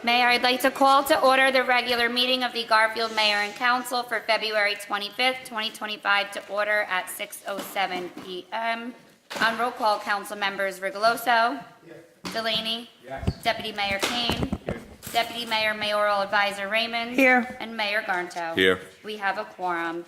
Mayor, I'd like to call to order the regular meeting of the Garfield Mayor and Council for February 25th, 2025 to order at 6:07 p.m. On roll call, council members Rigoloso. Delaney. Yes. Deputy Mayor Kane. Here. Deputy Mayor Mayoral Advisor Raymond. Here. And Mayor Garnto. Here. We have a quorum.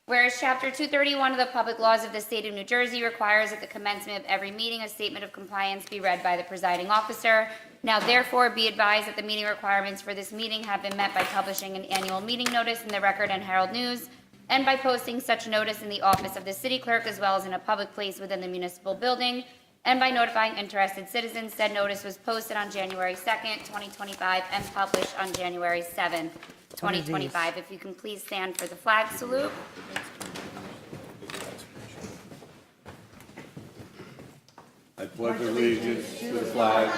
Whereas Chapter 231 of the Public Laws of the State of New Jersey requires at the commencement of every meeting a statement of compliance be read by the presiding officer. Now therefore be advised that the meeting requirements for this meeting have been met by publishing an annual meeting notice in the Record and Herald News and by posting such notice in the office of the city clerk as well as in a public place within the municipal building and by notifying interested citizens. Said notice was posted on January 2nd, 2025 and published on January 7th, 2025. If you can please stand for the flag salute. I pledge allegiance to the flag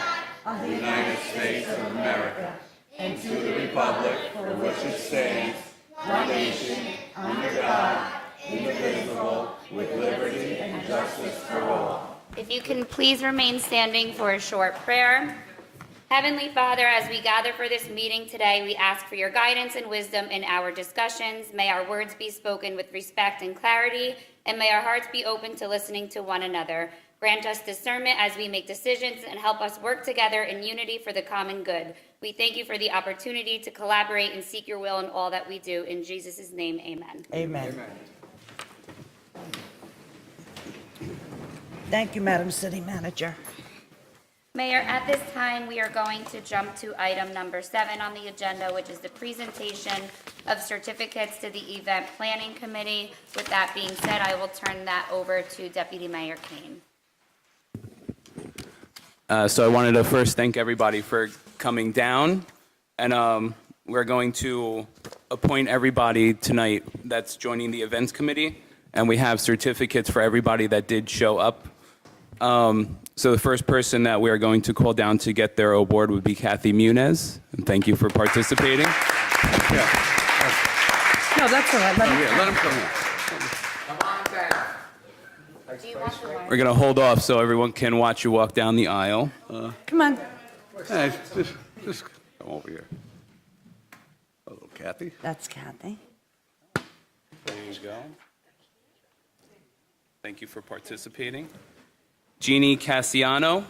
of the United States of America and to the republic for which it stands, one nation, under God, indivisible, with liberty and justice for all. If you can please remain standing for a short prayer. Heavenly Father, as we gather for this meeting today, we ask for your guidance and wisdom in our discussions. May our words be spoken with respect and clarity, and may our hearts be open to listening to one another. Grant us discernment as we make decisions and help us work together in unity for the common good. We thank you for the opportunity to collaborate and seek your will in all that we do. In Jesus' name, amen. Amen. Thank you, Madam City Manager. Mayor, at this time, we are going to jump to item number 7 on the agenda, which is the presentation of certificates to the Event Planning Committee. With that being said, I will turn that over to Deputy Mayor Kane. So I wanted to first thank everybody for coming down, and we're going to appoint everybody tonight that's joining the events committee, and we have certificates for everybody that did show up. So the first person that we are going to call down to get their award would be Kathy Muniz, and thank you for participating. No, that's all right. Let him come here. Do you want the We're going to hold off so everyone can watch you walk down the aisle. Come on. Hey, just come over here. Hello, Kathy. That's Kathy. There you go. Thank you for participating. Jeannie Cassiano.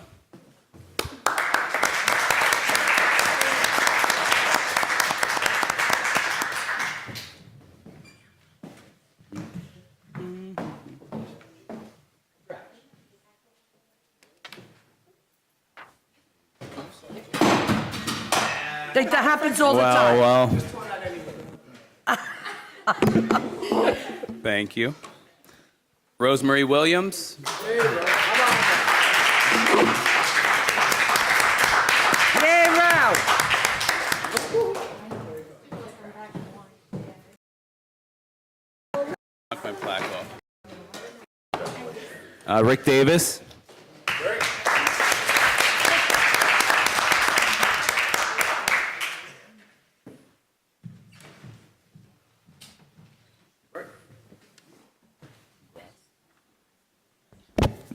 That happens all the time. Well. Thank you. Rosemary Williams. Yay, Rao. Knock my plaque off. Rick Davis.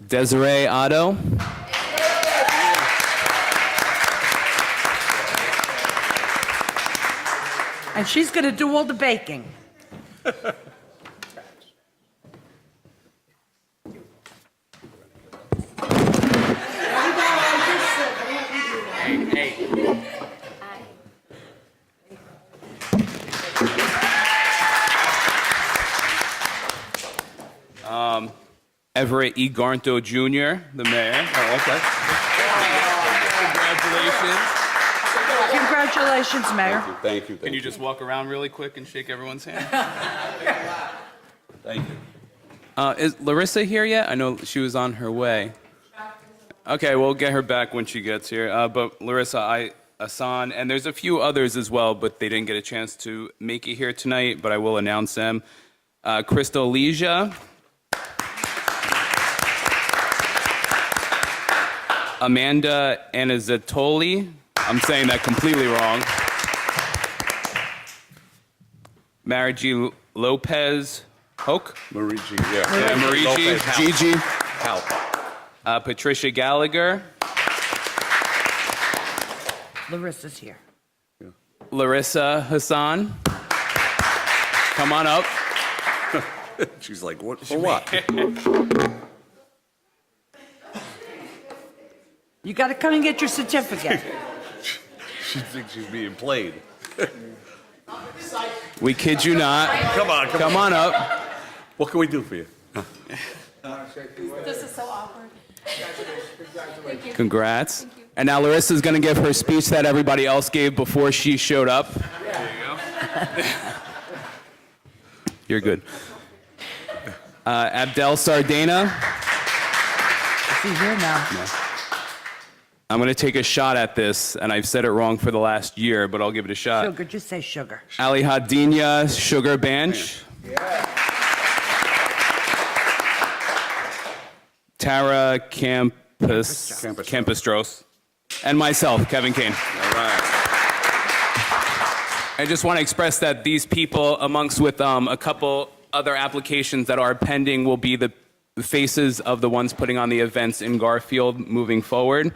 Desiree Otto. And she's going to do all the baking. Everett E. Garnto Jr., the mayor. Oh, okay. Congratulations. Congratulations, Mayor. Thank you. Can you just walk around really quick and shake everyone's hand? Thank you. Is Larissa here yet? I know she was on her way. Okay, we'll get her back when she gets here. But Larissa, Asan, and there's a few others as well, but they didn't get a chance to make it here tonight, but I will announce them. Crystal Lesia. Amanda Anazzatoli. I'm saying that completely wrong. Marigi Lopez Hoke. Marigi, yeah. Yeah, Marigi. Lopez House. Gigi. House. Patricia Gallagher. Larissa's here. Larissa Hassan, come on up. She's like, what, for what? You got to come and get your certificate. She thinks she's being played. We kid you not. Come on up. What can we do for you? This is so awkward. Congrats. And now Larissa's going to give her speech that everybody else gave before she showed up. There you go. You're good. Abdel Sardana. Is he here now? I'm going to take a shot at this, and I've said it wrong for the last year, but I'll give it a shot. Sugar, just say sugar. Ali Hadinia Sugar Banch. Tara Campestros. And myself, Kevin Kane. All right. I just want to express that these people, amongst with a couple other applications that are pending, will be the faces of the ones putting on the events in Garfield moving forward.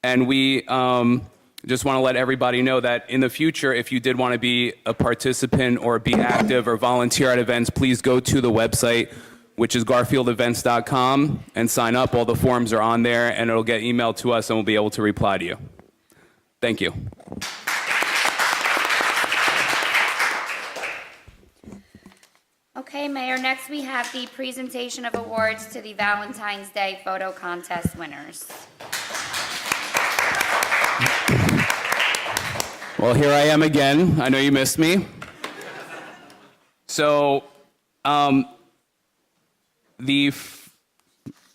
And we just want to let everybody know that in the future, if you did want to be a participant or be active or volunteer at events, please go to the website, which is garfieldevents.com, and sign up. All the forms are on there, and it'll get emailed to us, and we'll be able to reply to you. Thank you. Okay, Mayor, next we have the presentation of awards to the Valentine's Day photo contest winners. Well, here I am again. I know you missed me. So, I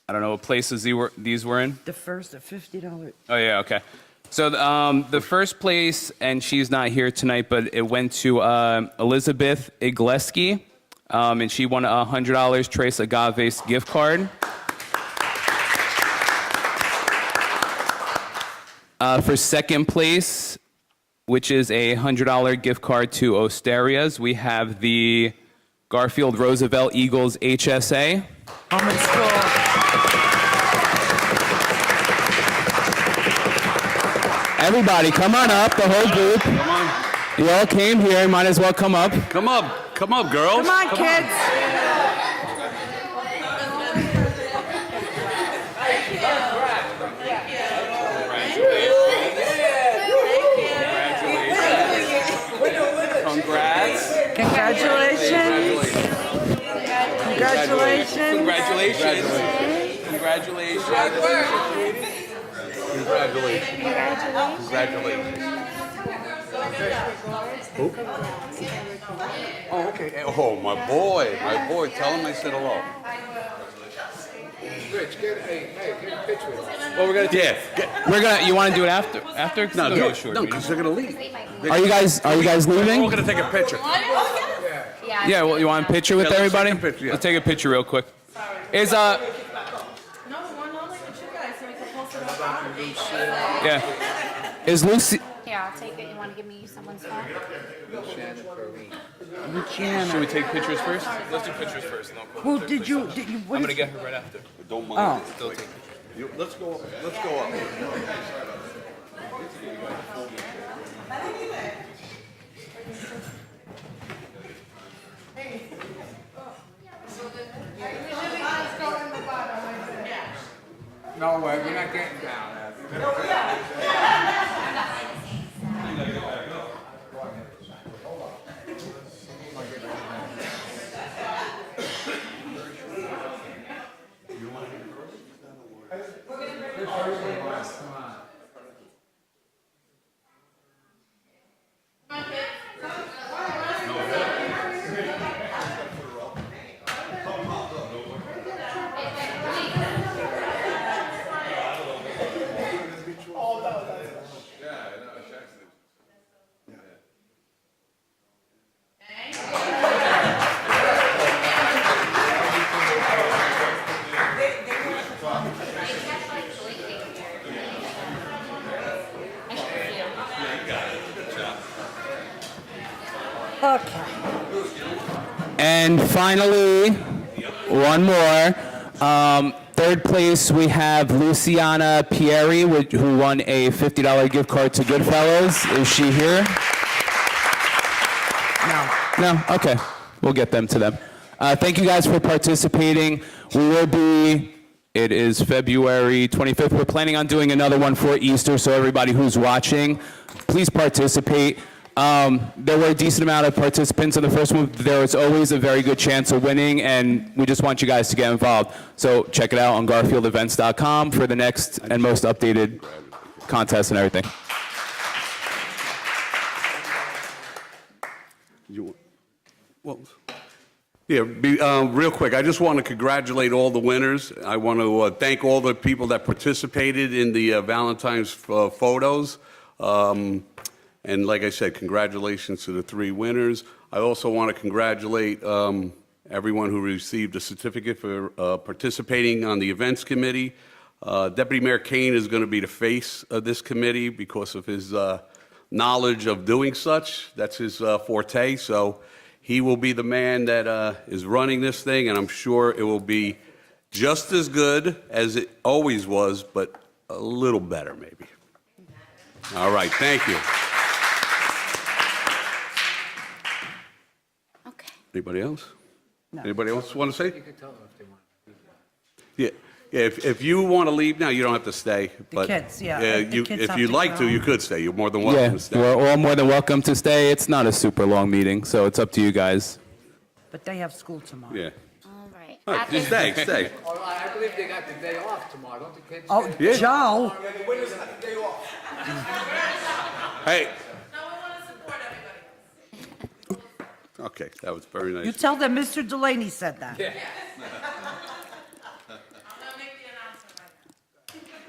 don't know what places these were in. The first at $50. Oh, yeah, okay. So the first place, and she's not here tonight, but it went to Elizabeth Igleski, and she won a $100 Tres Agaves gift card. For second place, which is a $100 gift card to Osteria's, we have the Garfield Roosevelt Eagles HSA. Home and school. Everybody, come on up, the whole group. Come on. You all came here, might as well come up. Come up. Come up, girls. Come on, kids. Congrats. Congratulations. Congratulations. Congratulations. Congratulations. Congratulations. Who? Oh, okay. Oh, my boy. My boy. Tell him I said hello. Rich, get a picture with us. Well, we're gonna do. Yeah. You want to do it after? After? No, Okay, do it. sure. No, because they're going to leave. Are you guys We're leaving? all going to take a picture. Yeah. Well, you want a picture with Yeah, let's everybody? take a picture, yeah. Let's take a picture real quick. Is No, one only with you guys so we can post it on. yeah. Is Lucy? Here, I'll take it. You want to give me someone's phone? Should we take pictures first? Let's do pictures first, and I'll put Who did you, what I'm gonna is, get her right after. Don't mind. oh, Still take. Let's go up. Let's go up. No way, we're not getting down. okay. And finally, one more. third place, we have Luciana Pieri, who won a $50 gift card to Goodfellas. Is she here? No? Okay. We'll get them to them. Thank you guys for participating. It is February 25th. We're planning on doing another one for Easter, so everybody who's watching, please participate. There were a decent amount of participants in the first one. There is always a very good chance of winning, and we just want you guys to get involved. So check it out on garfieldevents.com for the next and most updated contests and everything. Real quick, I just want to congratulate all the winners. I want to thank all the people that participated in the Valentine's photos. And like I said, congratulations to the 3 winners. I also want to congratulate everyone who received a certificate for participating on the events committee. Deputy Mayor Kane is going to be the face of this committee because of his knowledge of doing such. That's his forte. So he will be the man that is running this thing, and I'm sure it will be just as good as it always was, but a little better maybe. All right, thank you. Okay. Anybody else? No. Anybody else want to say? You can tell them if they want to leave. Yeah, if you want to leave now, you don't have to stay. But kids, yeah, the kids if have you'd to like go to, you home. could stay. You're more than welcome Yeah, to stay. we're all more than welcome to stay. It's not a super long meeting, so it's up to you guys. But they have school tomorrow. Yeah. All right. All right, At just this- stay, stay. Oh, I believe they got the day off tomorrow, don't the kids? Oh, Yeah. Joe, Hey, No, we want to support everybody. okay, that was very you nice. tell them Mr. Delaney said that. I'm going to make the announcement right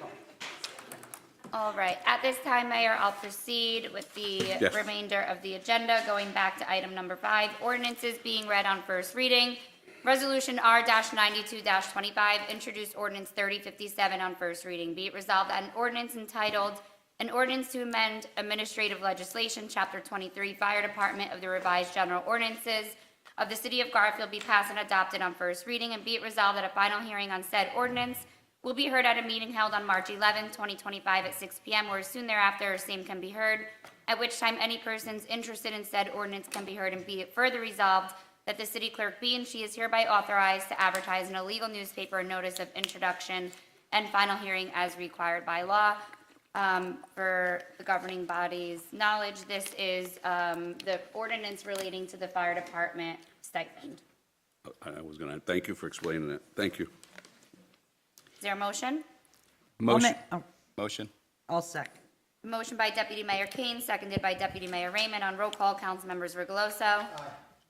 now. All right. At this time, Mayor, I'll proceed with the Yes. remainder of the agenda, going back to item number 5, ordinances being read on first reading. Resolution R-92-25, introduced ordinance 3057 on first reading. Be it resolved that an ordinance entitled, an ordinance to amend administrative legislation, Chapter 23, Fire Department of the Revised General Ordinances of the City of Garfield be passed and adopted on first reading, and be it resolved that a final hearing on said ordinance will be heard at a meeting held on March 11, 2025 at 6 p.m. or soon thereafter, or same can be heard, at which time any persons interested in said ordinance can be heard, and be it further resolved that the city clerk be and she is hereby authorized to advertise in a legal newspaper a notice of introduction and final hearing as required by law. For the governing body's knowledge, this is the ordinance relating to the fire department stipend. I was going to, thank you for explaining that. Thank you. Is there a motion? Motion. Oh, Motion. I'll second. Motion by Deputy Mayor Kane, seconded by Deputy Mayor Raymond. On roll call, council members Rigoloso.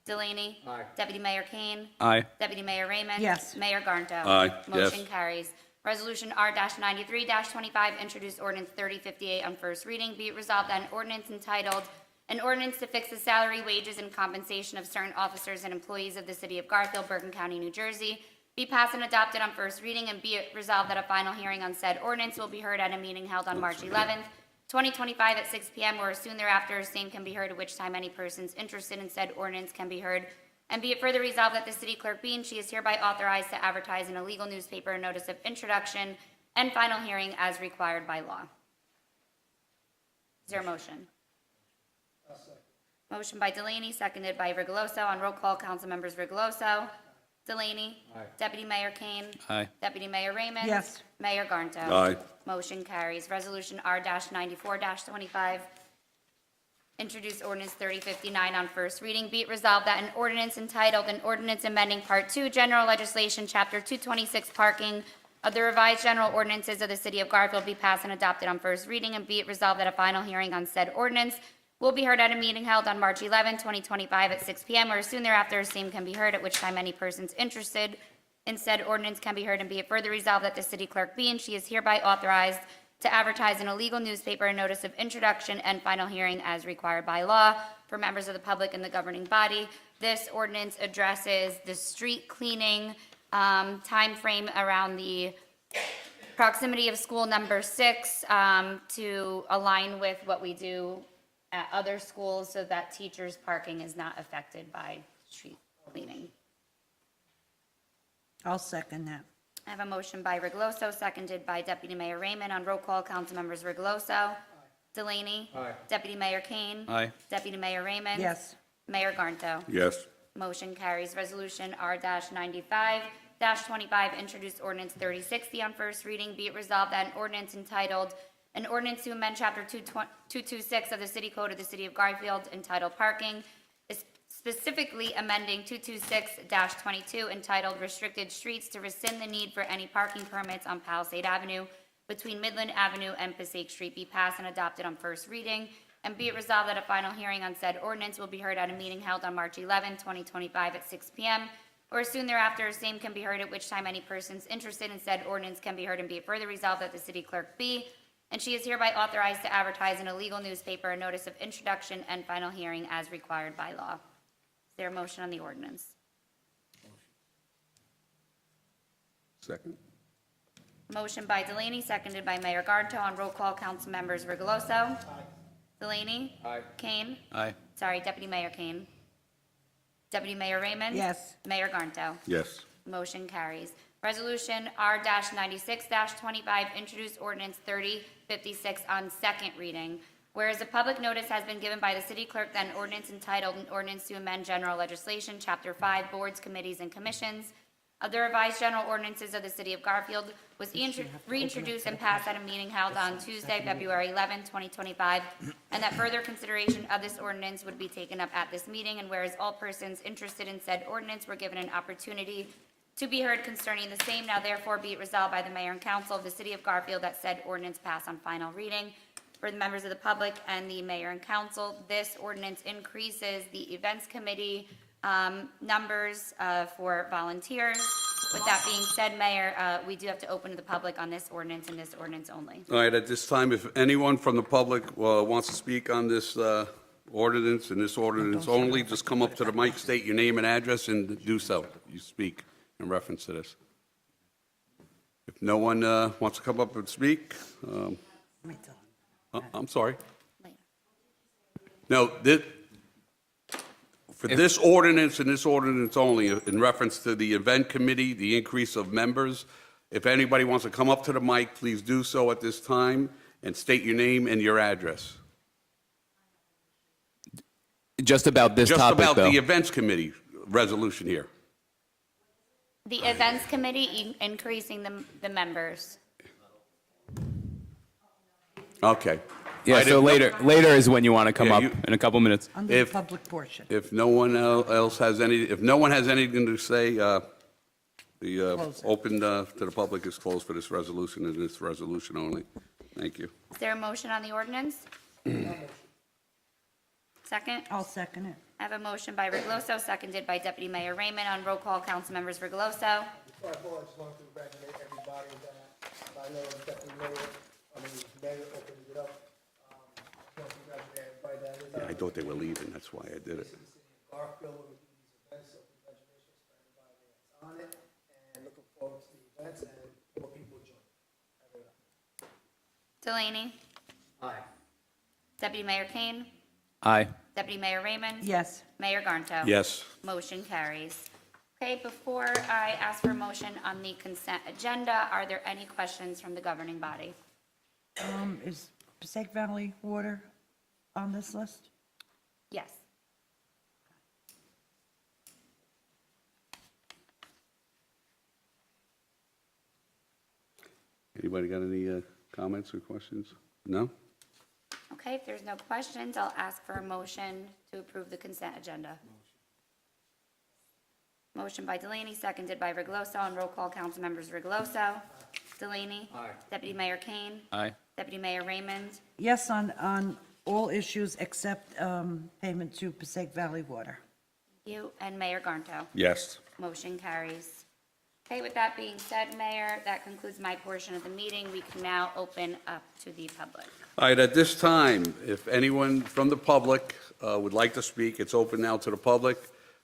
Delaney. Aye. Deputy Mayor Kane. Aye. Deputy Mayor Raymond. Yes. Mayor Garnto. Aye. Motion Yes. carries. Resolution R-93-25, introduced ordinance 3058 on first reading. Be it resolved that an ordinance entitled, an ordinance to fix the salary, wages, and compensation of certain officers and employees of the City of Garfield, Bergen County, New Jersey, be passed and adopted on first reading, and be it resolved that a final hearing on said ordinance will be heard at a meeting held on March 11th, 2025 at 6 p.m. or soon thereafter, same can be heard, at which time any persons interested in said ordinance can be heard. And be it further resolved that the city clerk be and she is hereby authorized to advertise in a legal newspaper a notice of introduction and final hearing as required by law. Is there a motion? Motion by Delaney, seconded by Rigoloso. On roll call, council members Rigoloso. Delaney. Aye. Deputy Mayor Kane. Aye. Deputy Mayor Raymond. Yes. Mayor Garnto. Aye. Motion carries. Resolution R-94-25. Introduce ordinance 3059 on first reading. Be it resolved that an ordinance entitled, an ordinance amending Part 2, General Legislation, Chapter 226, Parking of the Revised General Ordinances of the City of Garfield be passed and adopted on first reading, and be it resolved that a final hearing on said ordinance will be heard at a meeting held on March 11, 2025 at 6 p.m. or soon thereafter, same can be heard, at which time any persons interested in said ordinance can be heard, and be it further resolved that the city clerk be and she is hereby authorized to advertise in a legal newspaper a notice of introduction and final hearing as required by law for members of the public and the governing body. This ordinance addresses the street cleaning time frame around the proximity of school number 6 to align with what we do at other schools so that teachers' parking is not affected by street cleaning. I'll second that. I have a motion by Regloso, seconded by Deputy Mayor Raymond. On roll call, Councilmembers Regloso. Delaney. Aye. Deputy Mayor Kane. Aye. Deputy Mayor Raymond. Yes. Mayor Garnto. Yes. Motion carries. Resolution R-95-25, introduced ordinance 3060 on first reading. Be it resolved that an ordinance entitled, an ordinance to amend Chapter 226 of the City Code of the City of Garfield entitled Parking, is specifically amending 226-22 entitled Restricted Streets to rescind the need for any parking permits on Palisade Avenue between Midland Avenue and Passaic Street, be passed and adopted on first reading. And be it resolved that a final hearing on said ordinance will be heard at a meeting held on March 11, 2025 at 6 p.m. or soon thereafter, same can be heard, at which time any persons interested in said ordinance can be heard. And be it further resolved that the city clerk be, and she is hereby authorized to advertise in a legal newspaper a notice of introduction and final hearing as required by law. Is there a motion on the ordinance? Second. Motion by Delaney, seconded by Mayor Garnto. On roll call, council members Regloso. Delaney. Aye. Kane. Aye. Sorry, Deputy Mayor Kane. Deputy Mayor Raymond. Yes. Mayor Garnto. Yes. Motion carries. Resolution R-96-25, introduced ordinance 3056 on second reading. Whereas a public notice has been given by the city clerk that an ordinance entitled, an ordinance to amend general legislation, Chapter 5, Boards, Committees, and Commissions of the revised general ordinances of the City of Garfield was reintroduced and passed at a meeting held on Tuesday, February 11, 2025, and that further consideration of this ordinance would be taken up at this meeting. And whereas all persons interested in said ordinance were given an opportunity to be heard concerning the same, now therefore be it resolved by the mayor and council of the City of Garfield that said ordinance pass on final reading. For the members of the public and the mayor and council, this ordinance increases the events committee numbers for volunteers. With that being said, Mayor, we do have to open to the public on this ordinance and this ordinance only. All right, at this time, if anyone from the public wants to speak on this ordinance and this ordinance only, just come up to the mic, state your name and address, and do so. You speak in reference to this. If no one wants to come up and speak, I'm sorry. Later. No, for this ordinance and this ordinance only, in reference to the event committee, the increase of members, if anybody wants to come up to the mic, please do so at this time and state your name and your address. Just about this Just topic, about though. the events committee resolution here. The events committee increasing the members. Okay. Yeah, I so didn't know- later is when you want to come Yeah, up, you- in a couple minutes. Under the If- public portion. If no one else has if no one has anything to say, the Close it. open to the public is closed for this resolution and this resolution only. Thank you. Is there a motion on the ordinance? Second? I'll second it. I have a motion by Regloso, seconded by Deputy Mayor Raymond. On roll call, council members Regloso. Before I vote, I just want to congratulate everybody that, I know Deputy Mayor, Mayor opened it up. I want to congratulate everybody that is I thought they were leaving, that's why I did it. in the city of Garfield with these events, so congratulations for everybody that's on it, and looking forward to the events and more people join. Delaney. Aye. Deputy Mayor Kane. Aye. Deputy Mayor Raymond. Yes. Mayor Garnto. Yes. Motion carries. Okay, before I ask for a motion on the consent agenda, are there any questions from the governing body? Is Passaic Valley Water on this list? Yes. Anybody got any comments or questions? No? Okay, if there's no questions, I'll ask for a motion to approve the consent agenda. Motion by Delaney, seconded by Regloso. On roll call, council members Regloso. Delaney. Aye. Deputy Mayor Kane. Aye. Deputy Mayor Raymond. Yes, on all issues except payment to Passaic Valley Water. You and Mayor Garnto. Yes. Motion carries. Okay, with that being said, Mayor, that concludes my portion of the meeting. We can now open up to the public. All right, at this time, if anyone from the public would like to speak, it's open now to the public.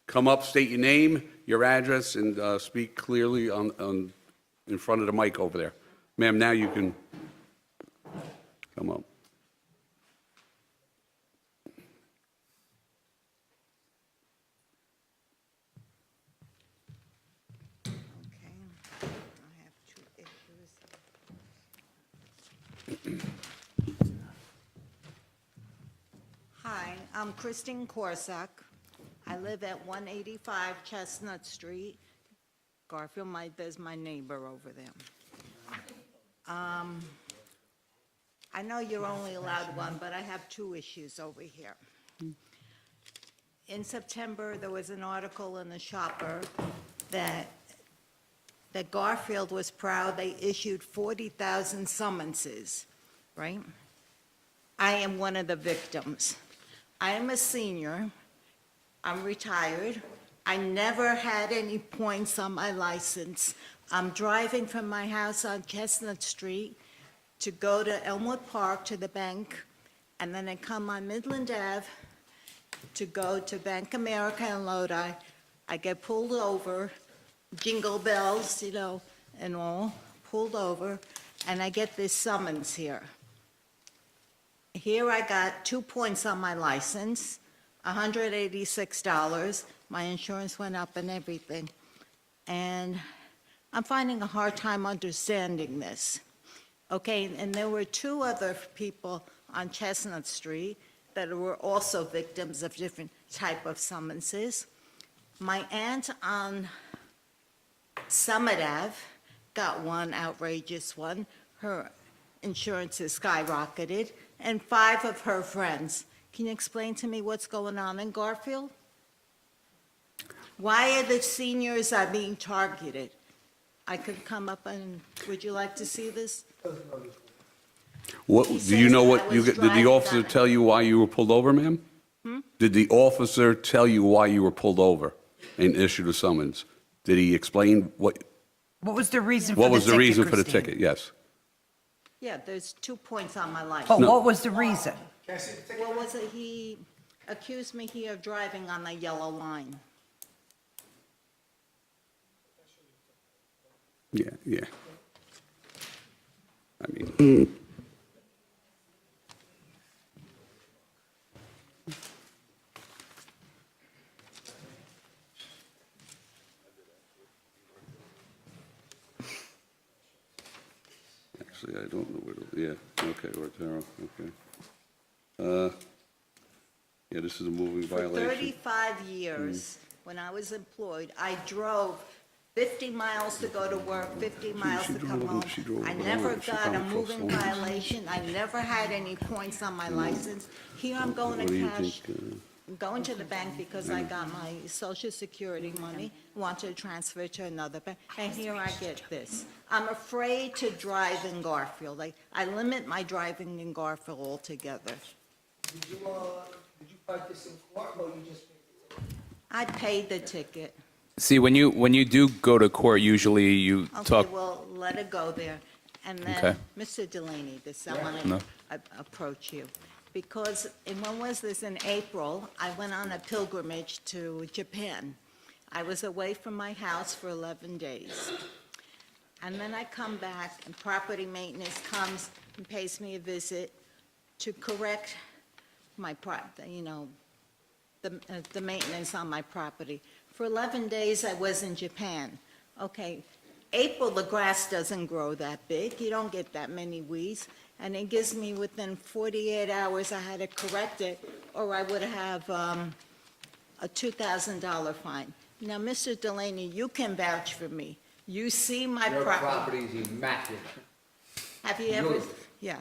Come up, state your name, your address, and speak clearly in front of the mic over there. Ma'am, now you can come up. Okay, I have Hi, I'm Christine Corsack. I live at 185 Chestnut Street. Garfield, there's my neighbor over there. I know you're only allowed one, but I have two issues over here. In September, there was an article in the Shopper that Garfield was proud they issued 40,000 summonses, right? I am one of the victims. I am a senior. I'm retired. I never had any points on my license. I'm driving from my house on Chestnut Street to go to Elmwood Park to the bank, and then I come on Midland Ave to go to Bank America in Lodi. I get pulled over, jingle bells, and all, pulled over, and I get this summons here. Here I got 2 points on my license, $186. My insurance went up and everything. And I'm finding a hard time understanding this. Okay, and there were two other people on Chestnut Street that were also victims of different type of summonses. My aunt on Summit Ave got one outrageous one. Her insurance is skyrocketed, and 5 of her friends. Can you explain to me what's going on in Garfield? Why are the seniors are being targeted? I could come up and, would you like to see this? What, He do you says know that what, I you was did the driving officer on- tell you why you were pulled over, ma'am? Did the officer tell you why you were pulled over and issued a summons? Did he explain what What was the reason for the ticket, was the reason for the Christine? ticket? Yes. Yeah, there's 2 points on my But license. what was the reason? Can I see the ticket? What was it? He accused me here of driving on the yellow line. Yeah, yeah. I mean, actually, I don't know where to, yeah, okay, Ortero, okay. Yeah, this is a moving For violation. 35 years, when I was employed, I drove 50 miles to go to work, 50 miles to come home. I never got a moving violation. I never had any points on my license. Here I'm going What do to you cash, think, I'm going to the bank because I got my Social Security money, wanted to transfer to another bank, and here I get this. I'm afraid to drive in Garfield. I limit my driving in Garfield altogether. Did you fight this in court, or you just paid the ticket? I paid the ticket. See, when you do go to court, usually you Okay, talk. well, let it go there. And then, Okay. Mr. Delaney, I want No. to approach you. Because, and when was this? In April, I went on a pilgrimage to Japan. I was away from my house for 11 days. And then I come back, and property maintenance comes and pays me a visit to correct my, the maintenance on my property. For 11 days, I was in Japan. Okay, April, the grass doesn't grow that big. You don't get that many weeds. And it gives me, within 48 hours, I had to correct it, or I would have a $2,000 fine. Now, Mr. Delaney, you can vouch for me. You see my Your property. property's immaculate. Have you ever? Yours. Yeah.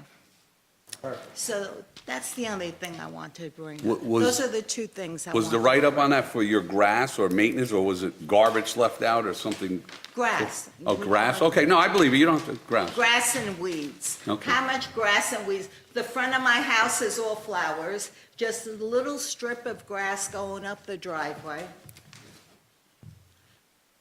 Perfect. So that's the only thing I want to bring Wa- up. was- Those are the two things I want. Was the write-up on that for your grass or maintenance, or was it garbage left out or something? Grass. Oh, grass? Okay, no, I believe you, you don't have to, grass. Grass and weeds. Okay. How much grass and weeds? The front of my house is all flowers, just a little strip of grass going up the driveway.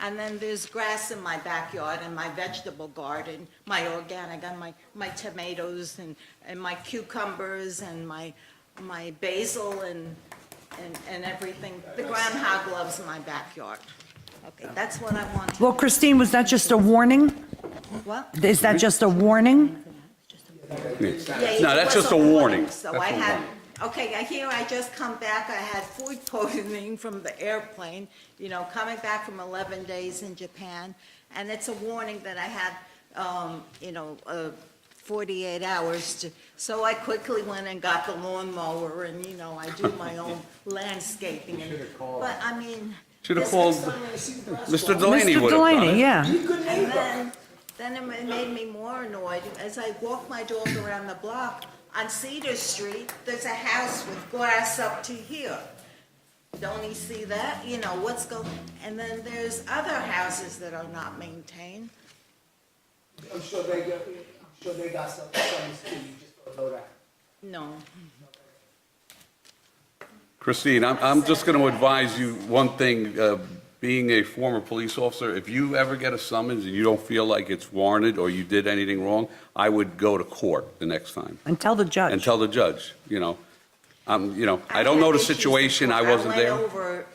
And then there's grass in my backyard and my vegetable garden, my organic, and my tomatoes and my cucumbers and my basil and everything. The groundhog loves my backyard. Okay, that's what I want to. Well, Christine, was that just a warning? What? Is that just a warning? Yeah, No, it that's was just a warning. So That's I a had, warning. okay, here I just come back, I had food poisoning from the airplane, coming back from 11 days in Japan, and it's a warning that I have, 48 hours to, so I quickly went and got the lawnmower and, you know, I do my own landscaping. But I mean. Should have this called is- Mr. Delaney Mr. would have done Delaney, it. yeah. And then it made me more annoyed. As I walk my dog around the block, on Cedar Street, there's a house with glass up to here. Don't you see that? You know, what's going, and then there's other houses that are not maintained. I'm sure they got some too, you just don't know that. No. Christine, I'm just going to advise you one thing, being a former police officer, if you ever get a summons and you don't feel like it's warranted or you did anything wrong, I would go to court the next time And tell the judge. and tell the judge, you know. I don't know the situation, I wasn't there. went over,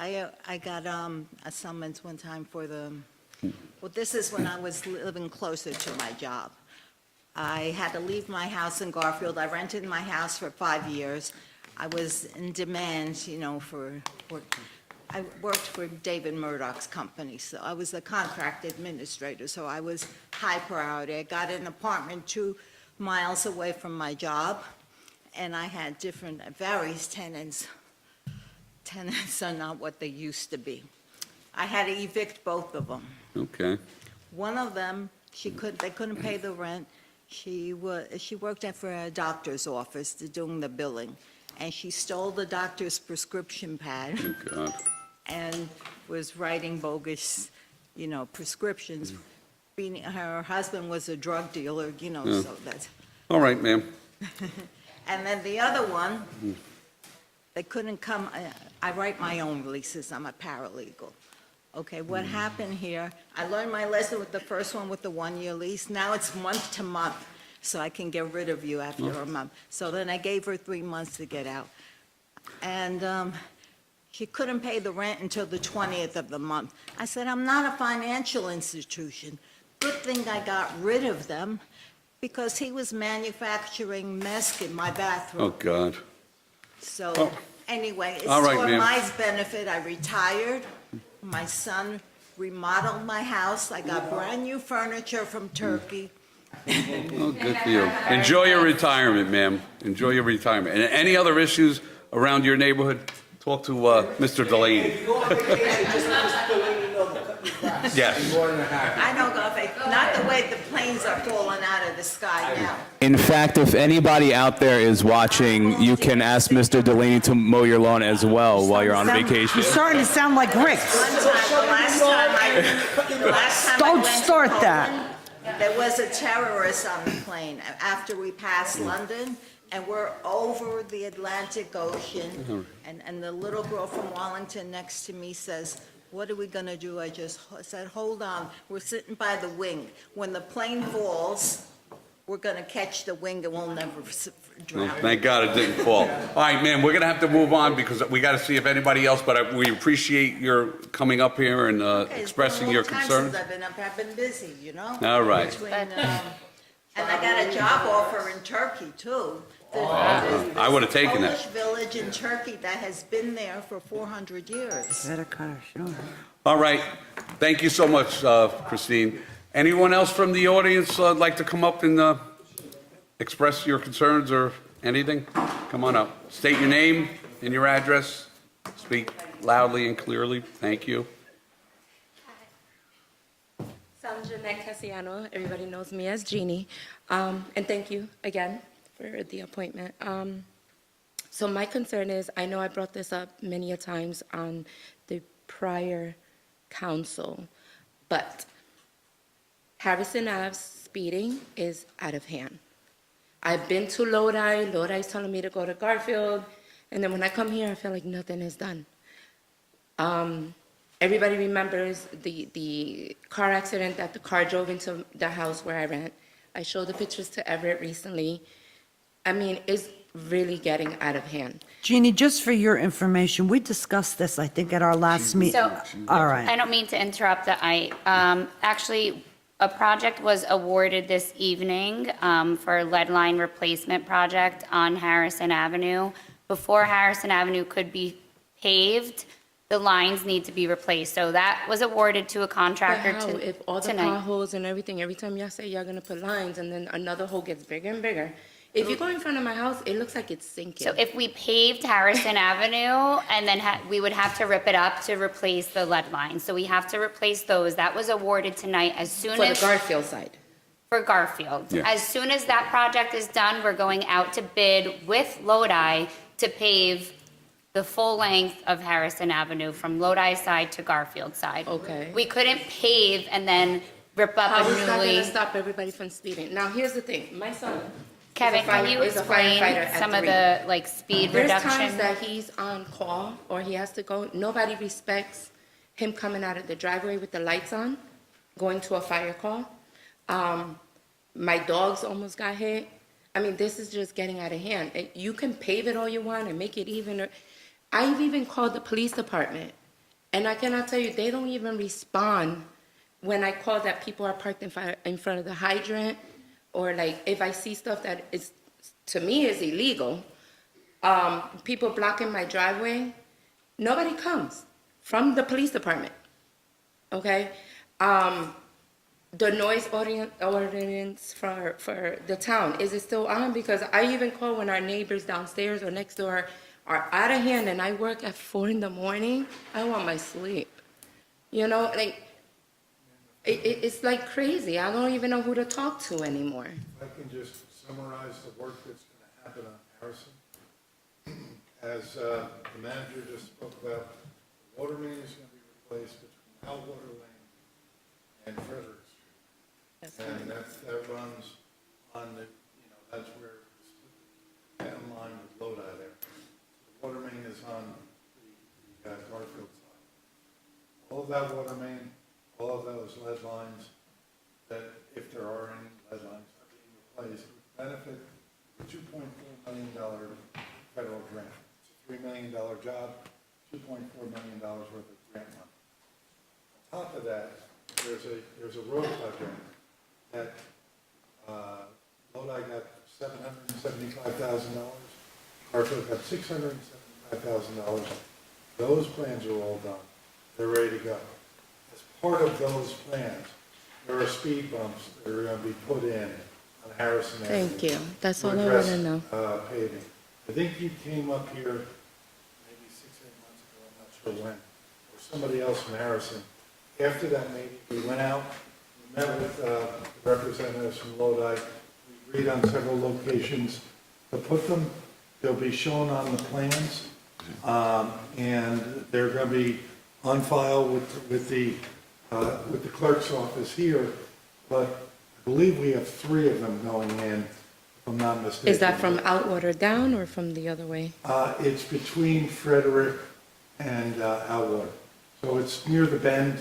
I got a summons one time for the, well, this is when I was living closer to my job. I had to leave my house in Garfield. I rented my house for 5 years. I was in demand, you know, for work. I worked for David Murdoch's company, so I was a contract administrator, so I was high priority. I got an apartment 2 miles away from my job, and I had various tenants. Tenants are not what they used to be. I had to evict both of them. Okay. One of them, they couldn't pay the rent. She worked for a doctor's office doing the billing, and she stole the doctor's prescription pad Oh, God. and was writing bogus, you know, prescriptions. Her husband was a drug dealer, you know, so that's. All right, ma'am. And then the other one, they couldn't come, I write my own leases, I'm a paralegal. Okay, what happened here, I learned my lesson with the first one with the 1-year lease, now it's month to month, so I can get rid of you after a month. So then I gave her 3 months to get out. And she couldn't pay the rent until the 20th of the month. I said, I'm not a financial institution. Good thing I got rid of them, because he was manufacturing meth in my bathroom. Oh, God. So, Oh. anyway, it's All right, for ma'am. my benefit. I retired. My son remodeled my house. I got brand-new furniture from Turkey. Oh, good for you. Enjoy your retirement, ma'am. Enjoy your retirement. And any other issues around your neighborhood, talk to Mr. Delaney. If you go on vacation, just let Mr. Delaney know to cut your grass. Yes. More than happy. I know, Garfield, not the way the planes are falling out of the sky now. In fact, if anybody out there is watching, you can ask Mr. Delaney to mow your lawn as well while you're on vacation. You're starting to sound like Rick. The last time I Don't went to start that. Poland, there was a terrorist on the plane after we passed London, and we're over the Atlantic Ocean, and the little girl from Wallington next to me says, "What are we gonna do?" I just said, "Hold on, we're sitting by the wing. When the plane falls, we're gonna catch the wing and we'll never Well, drown." thank God it didn't fall. All right, ma'am, we're going to have to move on because we got to see if anybody else, but we appreciate your coming up here and Okay, expressing it's your been a long concerns. time since I've been up. I've been busy, you know? All right. Between, and I got a job offer in Turkey, too. I would have taken Polish that. village in Turkey that has been there for 400 years. Better cut her short. All right. Thank you so much, Christine. Anyone else from the audience like to come up and express your concerns or anything? Come on up. State your name and your address. Speak loudly and clearly. Thank you. So I'm Jeanette Cassiano. Everybody knows me as Jeannie. And thank you again for the appointment. So my concern is, I know I brought this up many a times on the prior council, but Harrison Ave's speeding is out of hand. I've been to Lodi. Lodi's telling me to go to Garfield. And then when I come here, I feel like nothing is done. Everybody remembers the car accident that the car drove into the house where I rent. I showed the pictures to Everett recently. I mean, it's really getting out of hand. Jeannie, just for your information, we discussed this, I think, at our last meeting. So, All I right. don't mean to interrupt actually, a project was awarded this evening for a lead line replacement project on Harrison Avenue. Before Harrison Avenue could be paved, the lines need to be replaced. So that was awarded to a But contractor how, if all the tonight. potholes and everything, every time y'all say y'all gonna put lines and then another hole gets bigger and bigger. If you go in front of my house, it looks like it's sinking. So if we paved Harrison Avenue and then we would have to rip it up to replace the lead lines. So we have to replace those. That was awarded tonight as soon For the as. Garfield side. For Garfield. Yeah. As soon as that project is done, we're going out to bid with Lodi to pave the full length of Harrison Avenue from Lodi side to Garfield side. Okay. We couldn't pave and then rip up How a is that gonna newly. stop everybody from speeding? Now, here's the thing, my son. Kevin, can you is a explain firefighter at some of 3. the, like, speed There's times reduction? that he's on call or he has to go, nobody respects him coming out of the driveway with the lights on, going to a fire call. My dogs almost got hit. I mean, this is just getting out of hand. You can pave it all you want and make it even. I've even called the police department, and I cannot tell you, they don't even respond when I call that people are parked in front of the hydrant, or like if I see stuff that is, to me, is illegal, people blocking my driveway, nobody comes from the police department, okay? The noise ordinance for the town, is it still on? Because I even call when our neighbors downstairs or next door are out of hand and I work at 4 a.m, I want my sleep. You know, like, it's like crazy. I don't even know who to talk to anymore. If I can just summarize the work that's going to happen on Harrison. As the manager just spoke about, the water main is going to be replaced between Outwater Lane and Frederick Street. And that runs on the, that's where the split down line with Lodi there. The water main is on the Garfield side. All of that water main, all of those lead lines, that if there are any lead lines are being replaced, would benefit the $2.4 million federal grant. It's a $3 million job, $2.4 million worth of grant money. On top of that, there's a road project that Lodi got $775,000, Garfield got $675,000. Those plans are all done. They're ready to go. As part of those plans, there are speed bumps that are going to be put in on Harrison Avenue. Thank you. That's to all I address, want to know. Paving. I think you came up here maybe 6-8 months ago, I'm not sure when, or somebody else from Harrison. After that meeting, we went out, we met with representatives from Lodi. We agreed on several locations to put them. They'll be shown on the plans, and they're going to be on file with the clerk's office here. But I believe we have 3 of them going in, if I'm not mistaken. Is that from Outwater down or from the other way? It's between Frederick and Outwater. So it's near the bend.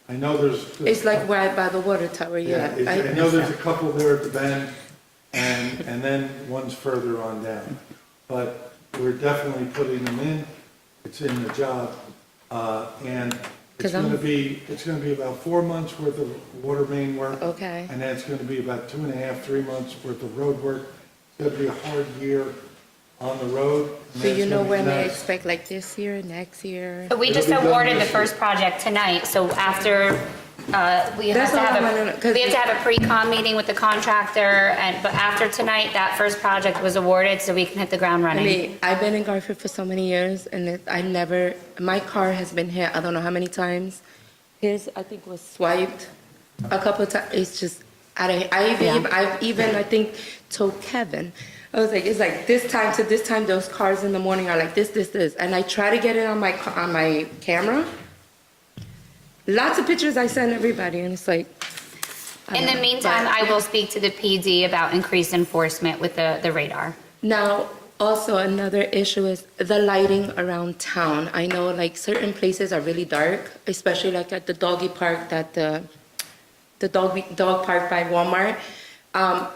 I know there's. It's like right by the water tower, yeah. I know there's a couple there at the bend, and then one's further on down. But we're definitely putting them in. It's in the job. And it's going to be about 4 months worth of water main work. Okay. And then it's going to be about 2.5, 3 months worth of road work. It's going to be a hard year on the road. and Do then you it's know gonna be when they nice. expect, like this year, next year? So we It'll just be done awarded the this year. first project tonight, so after, we have That's to all I have wanna know, 'cause- we have to have a pre-con meeting with the contractor, but after tonight, that first project was awarded, so we can hit the ground I running. mean, I've been in Garfield for so many years, and my car has been hit, I don't know how many times. His, I think, was swiped a couple of times. It's just, I've even, I think, told Kevin, I was like, it's like this time to this time, those cars in the morning are like this. And I try to get it on my camera. Lots of pictures I send everybody, and it's like. I In don't the know. meantime, But- I will speak to the PD about increased enforcement with the radar. Now, also another issue is the lighting around town. I know like certain places are really dark, especially like at the doggy park, the dog park by Walmart.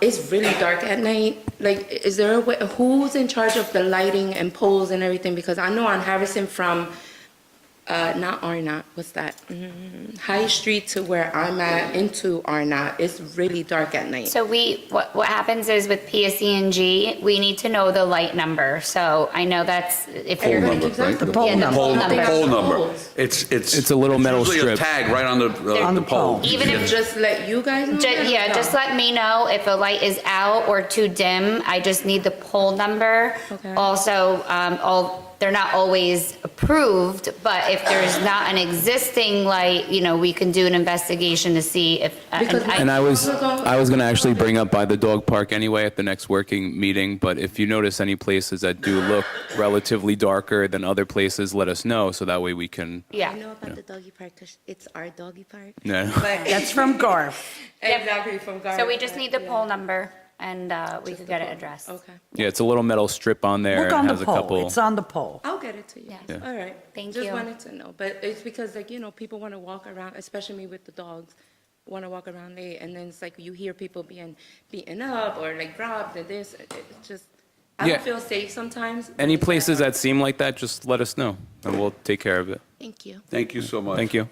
It's really dark at night. Like, is there a way, who's in charge of the lighting and poles and everything? Because I know on Harrison from Not Arnott, what's that? High Street to where I'm at into Arnott, it's really dark at night. So what happens is with PSE&G, we need to know the light number. So I know that's, if you're. Pole number, right? The pole Yeah, the number. pole The number. pole number. Poles. It's a little metal usually strip. a tag right on the pole. Even if, Just let you guys know? that or yeah, no? just let me know if a light is out or too dim. I just need the pole number. Okay. Also, they're not always approved, but if there's not an existing light, we can do an investigation to see if. And I was going to actually bring up by the dog park anyway at the next working meeting, but if you notice any places that do look relatively darker than other places, let us know, so that way we can, Yeah. I know about the doggy park because it's our doggy park. Yeah. But That's from Garf. exactly from Garfield. So we just need the pole number and we could get it addressed. Okay. yeah, it's a little metal strip on there. Look and on the has a pole. couple. It's on the pole. I'll get it to you. Yeah. All right. Thank Just you. wanted to know, but it's because people want to walk around, especially me with the dogs, want to walk around late, and then it's like you hear people being beaten up or like robbed and this. It's just I Yeah. don't feel safe sometimes. Any places that seem like that, just let us know, and we'll take care of it. Thank you. Thank you so much. Thank you.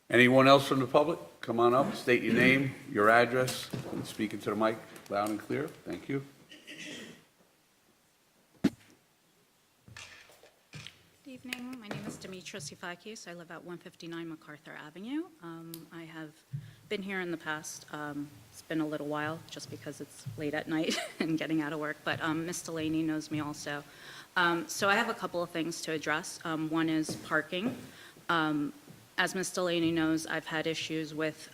Anyone else from the public? Come on up, state your name, your address, and speak into the mic loud and clear. Thank you. Good evening. My name is Demetra Sifakis. I live at 159 MacArthur Avenue. I have been here in the past. It's been a little while just because it's late at night and getting out of work, but Ms. Delaney knows me also. So I have a couple of things to address. One is parking. As Ms. Delaney knows, I've had issues with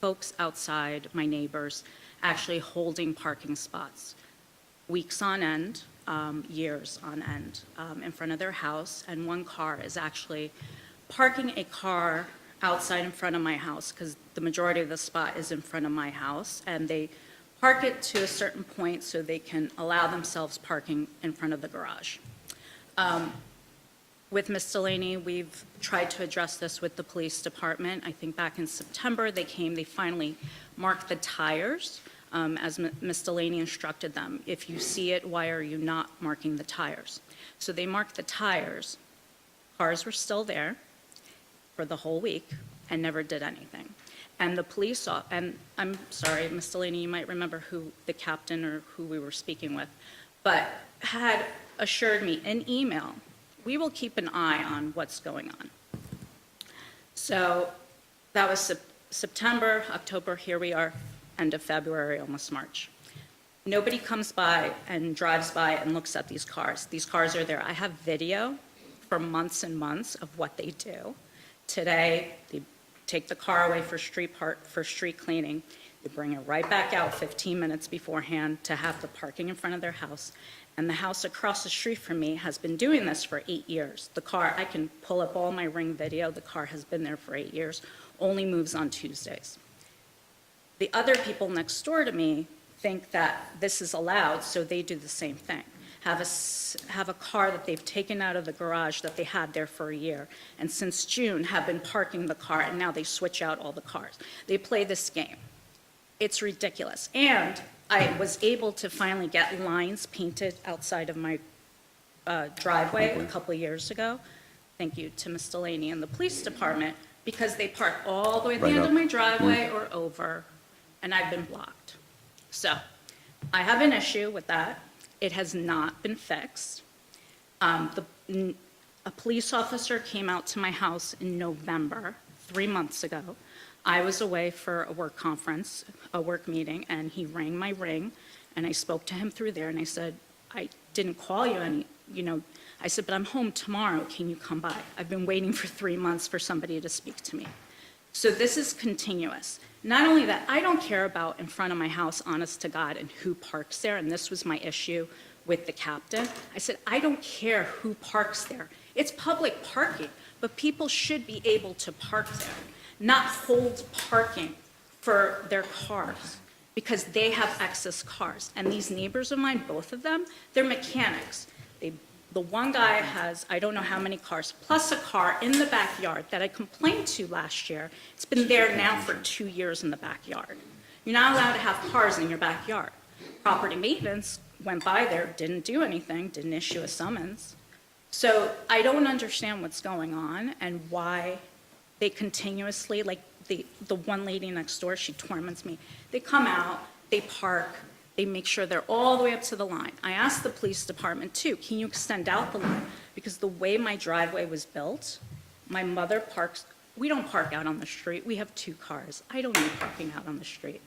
folks outside, my neighbors, actually holding parking spots weeks on end, years on end, in front of their house. And one car is actually parking a car outside in front of my house because the majority of the spot is in front of my house. And they park it to a certain point so they can allow themselves parking in front of the garage. With Ms. Delaney, we've tried to address this with the police department. I think back in September, they finally marked the tires, as Ms. Delaney instructed them. If you see it, why are you not marking the tires? So they marked the tires. Cars were still there for the whole week and never did anything. And the police, and I'm sorry, Ms. Delaney, you might remember who the captain or who we were speaking with, but had assured me in email, we will keep an eye on what's going on. So that was September, October, here we are, end of February, almost March. Nobody comes by and drives by and looks at these cars. These cars are there. I have video for months and months of what they do. Today, they take the car away for street cleaning. They bring it right back out 15 minutes beforehand to have the parking in front of their house. And the house across the street from me has been doing this for 8 years. The car, I can pull up all my Ring video, the car has been there for 8 years, only moves on Tuesdays. The other people next door to me think that this is allowed, so they do the same thing. Have a car that they've taken out of the garage that they had there for a year, and since June have been parking the car, and now they switch out all the cars. They play this game. It's ridiculous. And I was able to finally get lines painted outside of my driveway a couple of years ago. Thank you to Ms. Delaney and the police department, because they park all the way at the Right end up. of my driveway or over, and I've been blocked. So I have an issue with that. It has not been fixed. A police officer came out to my house in November, 3 months ago. I was away for a work conference, a work meeting, and he rang my ring, and I spoke to him through there, and I said, I didn't call you I said, but I'm home tomorrow, can you come by? I've been waiting for 3 months for somebody to speak to me. So this is continuous. Not only that, I don't care about in front of my house, honest to God, and who parks there, and this was my issue with the captain. I said, I don't care who parks there. It's public parking, but people should be able to park there, not hold parking for their cars because they have excess cars. And these neighbors of mine, both of them, they're mechanics. The one guy has, I don't know how many cars, plus a car in the backyard that I complained to last year. It's been there now for 2 years in the backyard. You're not allowed to have cars in your backyard. Property maintenance went by there, didn't do anything, didn't issue a summons. So I don't understand what's going on and why they continuously, like the one lady next door, she torments me. They come out, they park, they make sure they're all the way up to the line. I asked the police department too, can you extend out the line? Because the way my driveway was built, my mother parks, we don't park out on the street. We have 2 cars. I don't need parking out on the street.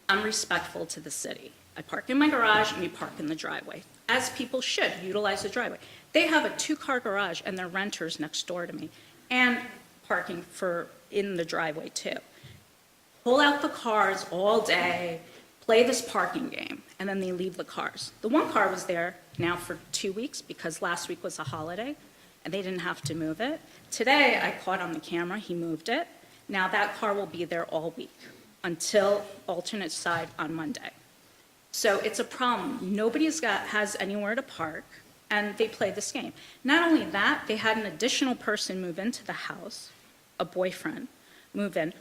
I'm respectful to the city. I park in my garage and we park in the driveway, as people should utilize the driveway. They have a 2-car garage and they're renters next door to me, and parking in the driveway too. Pull out the cars all day, play this parking game, and then they leave the cars. The 1 car was there now for 2 weeks because last week was a holiday and they didn't have to move it. Today, I caught on the camera, he moved it. Now that car will be there all week until alternate side on Monday. So it's a problem. Nobody has anywhere to park, and they play this game. Not only that, they had an additional person move into the house, a boyfriend, move in.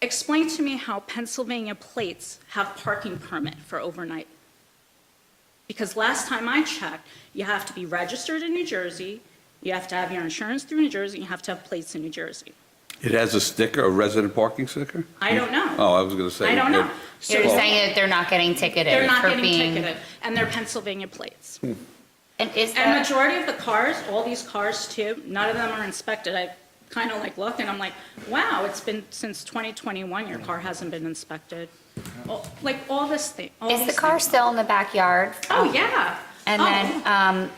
Explain to me how Pennsylvania plates have parking permit for overnight. Because last time I checked, you have to be registered in New Jersey, you have to have your insurance through New Jersey, you have to have plates in New Jersey. It has a sticker, a resident parking sticker? I don't know. Oh, I was going to say. I don't know. You're just saying that they're not getting ticketed They're not for getting being. ticketed, and they're Pennsylvania plates. And is And that, majority of the cars, all these cars too, none of them are inspected. I kind of like look and I'm like, wow, it's been since 2021, your car hasn't been inspected. Like all this thing. is the car still in the backyard? Oh, yeah. And Oh. then,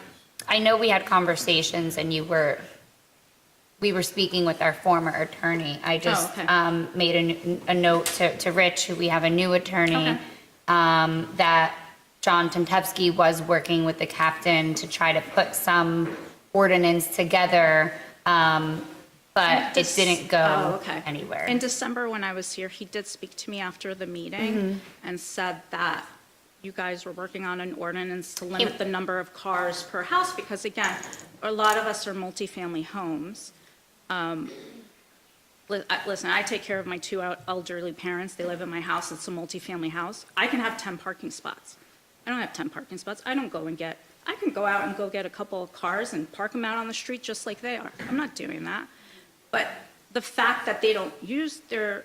I know we had conversations and we were speaking with our former attorney. I just, okay. made a note to Rich, who we have a new attorney, Okay. that John Tantevsky was working with the captain to try to put some ordinance together, but it didn't Oh, go okay. anywhere. In December, when I was here, he did speak to me after the meeting and said that you guys were working on an ordinance to limit the number of cars per house, because again, a lot of us are multifamily homes. Listen, I take care of my 2 elderly parents. They live in my house. It's a multifamily house. I can have 10 parking spots. I don't have 10 parking spots. I don't go and I can go out and go get a couple of cars and park them out on the street just like they are. I'm not doing that. But the fact that they don't use their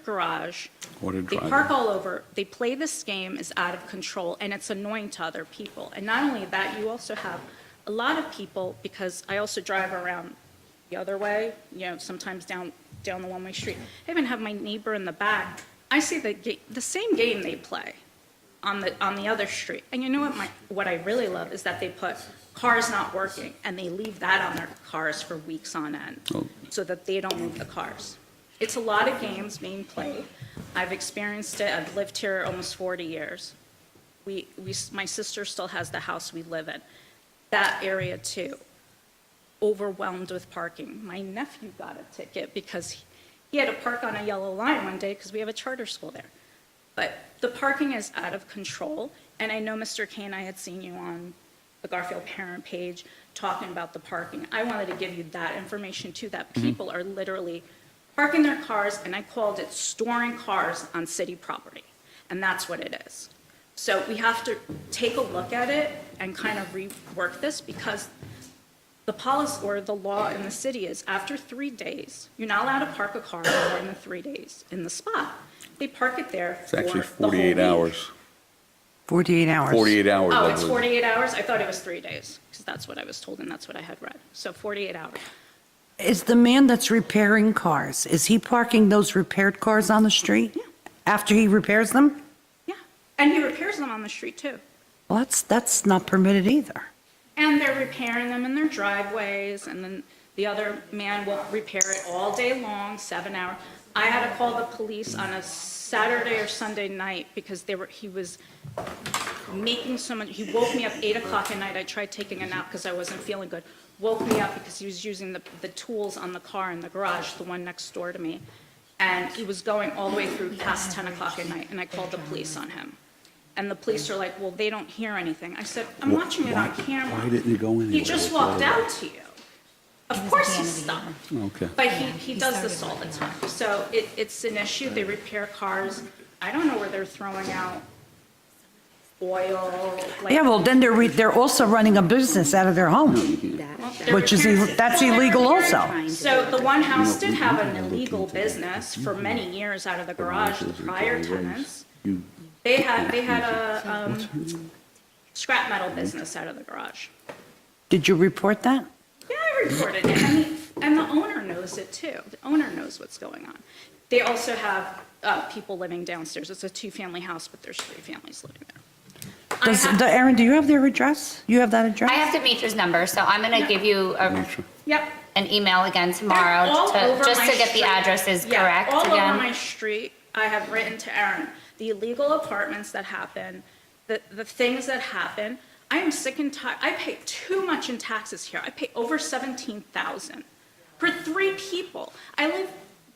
garage, Or the they driveway. park all over, they play this game is out of control, and it's annoying to other people. And not only that, you also have a lot of people, because I also drive around the other way, sometimes down the one-way street. I even have my neighbor in the back. I see the same game they play on the other street. And you know what I really love is that they put cars not working, and they leave that on their cars for weeks on end, so that they don't move the cars. It's a lot of games being played. I've experienced it. I've lived here almost 40 years. My sister still has the house we live in. That area too, overwhelmed with parking. My nephew got a ticket because he had to park on a yellow line one day because we have a charter school there. But the parking is out of control, and I know, Mr. Kane, I had seen you on the Garfield parent page talking about the parking. I wanted to give you that information too, that people are literally parking their cars, and I called it storing cars on city property, and that's what it is. So we have to take a look at it and kind of rework this, because the policy or the law in the city is after 3 days, you're not allowed to park a car more than 3 days in the spot. They park it there It's for actually the whole 48 week. hours. 48 hours. 48 hours. Oh, I it's believe. 48 hours? I thought it was 3 days, because that's what I was told and that's what I had read. So 48 hours. Is the man that's repairing cars, is he parking those repaired cars on the street? Yeah. After he repairs them? Yeah, and he repairs them on the street too. Well, that's not permitted either. And they're repairing them in their driveways, and then the other man will repair it all day long, 7 hours. I had to call the police on a Saturday or Sunday night because he was making so much, he woke me up 8 o'clock at night. I tried taking a nap because I wasn't feeling good. Woke me up because he was using the tools on the car in the garage, the one next door to me. And he was going all the way through past 10 o'clock at night, and I called the police on him. And the police are like, well, they don't hear anything. I said, I'm watching it on camera. Why didn't you go in? He just walked out to you. Of course he stopped. Okay. But he does this all the time. So it's an issue. They repair cars. I don't know where they're throwing out oil. like- Yeah, well, then they're also running a business out of their home, which is, that's illegal also. So the one house did have an illegal business for many years out of the garage, the prior tenants. They had a scrap metal business out of the garage. Did you report that? Yeah, I reported it, and the owner knows it too. The owner knows what's going on. They also have people living downstairs. It's a two-family house, but there's 3 families living there. Aaron, do you have their address? You have that address? I have Demetra's number, so I'm gonna give you Yep. an email again tomorrow All over just my to get the street. addresses Yeah, correct all over again. my street, I have written to Aaron, the illegal apartments that happen, the things that happen. I am sick and tired. I pay too much in taxes here. I pay over $17,000 for 3 people. I live,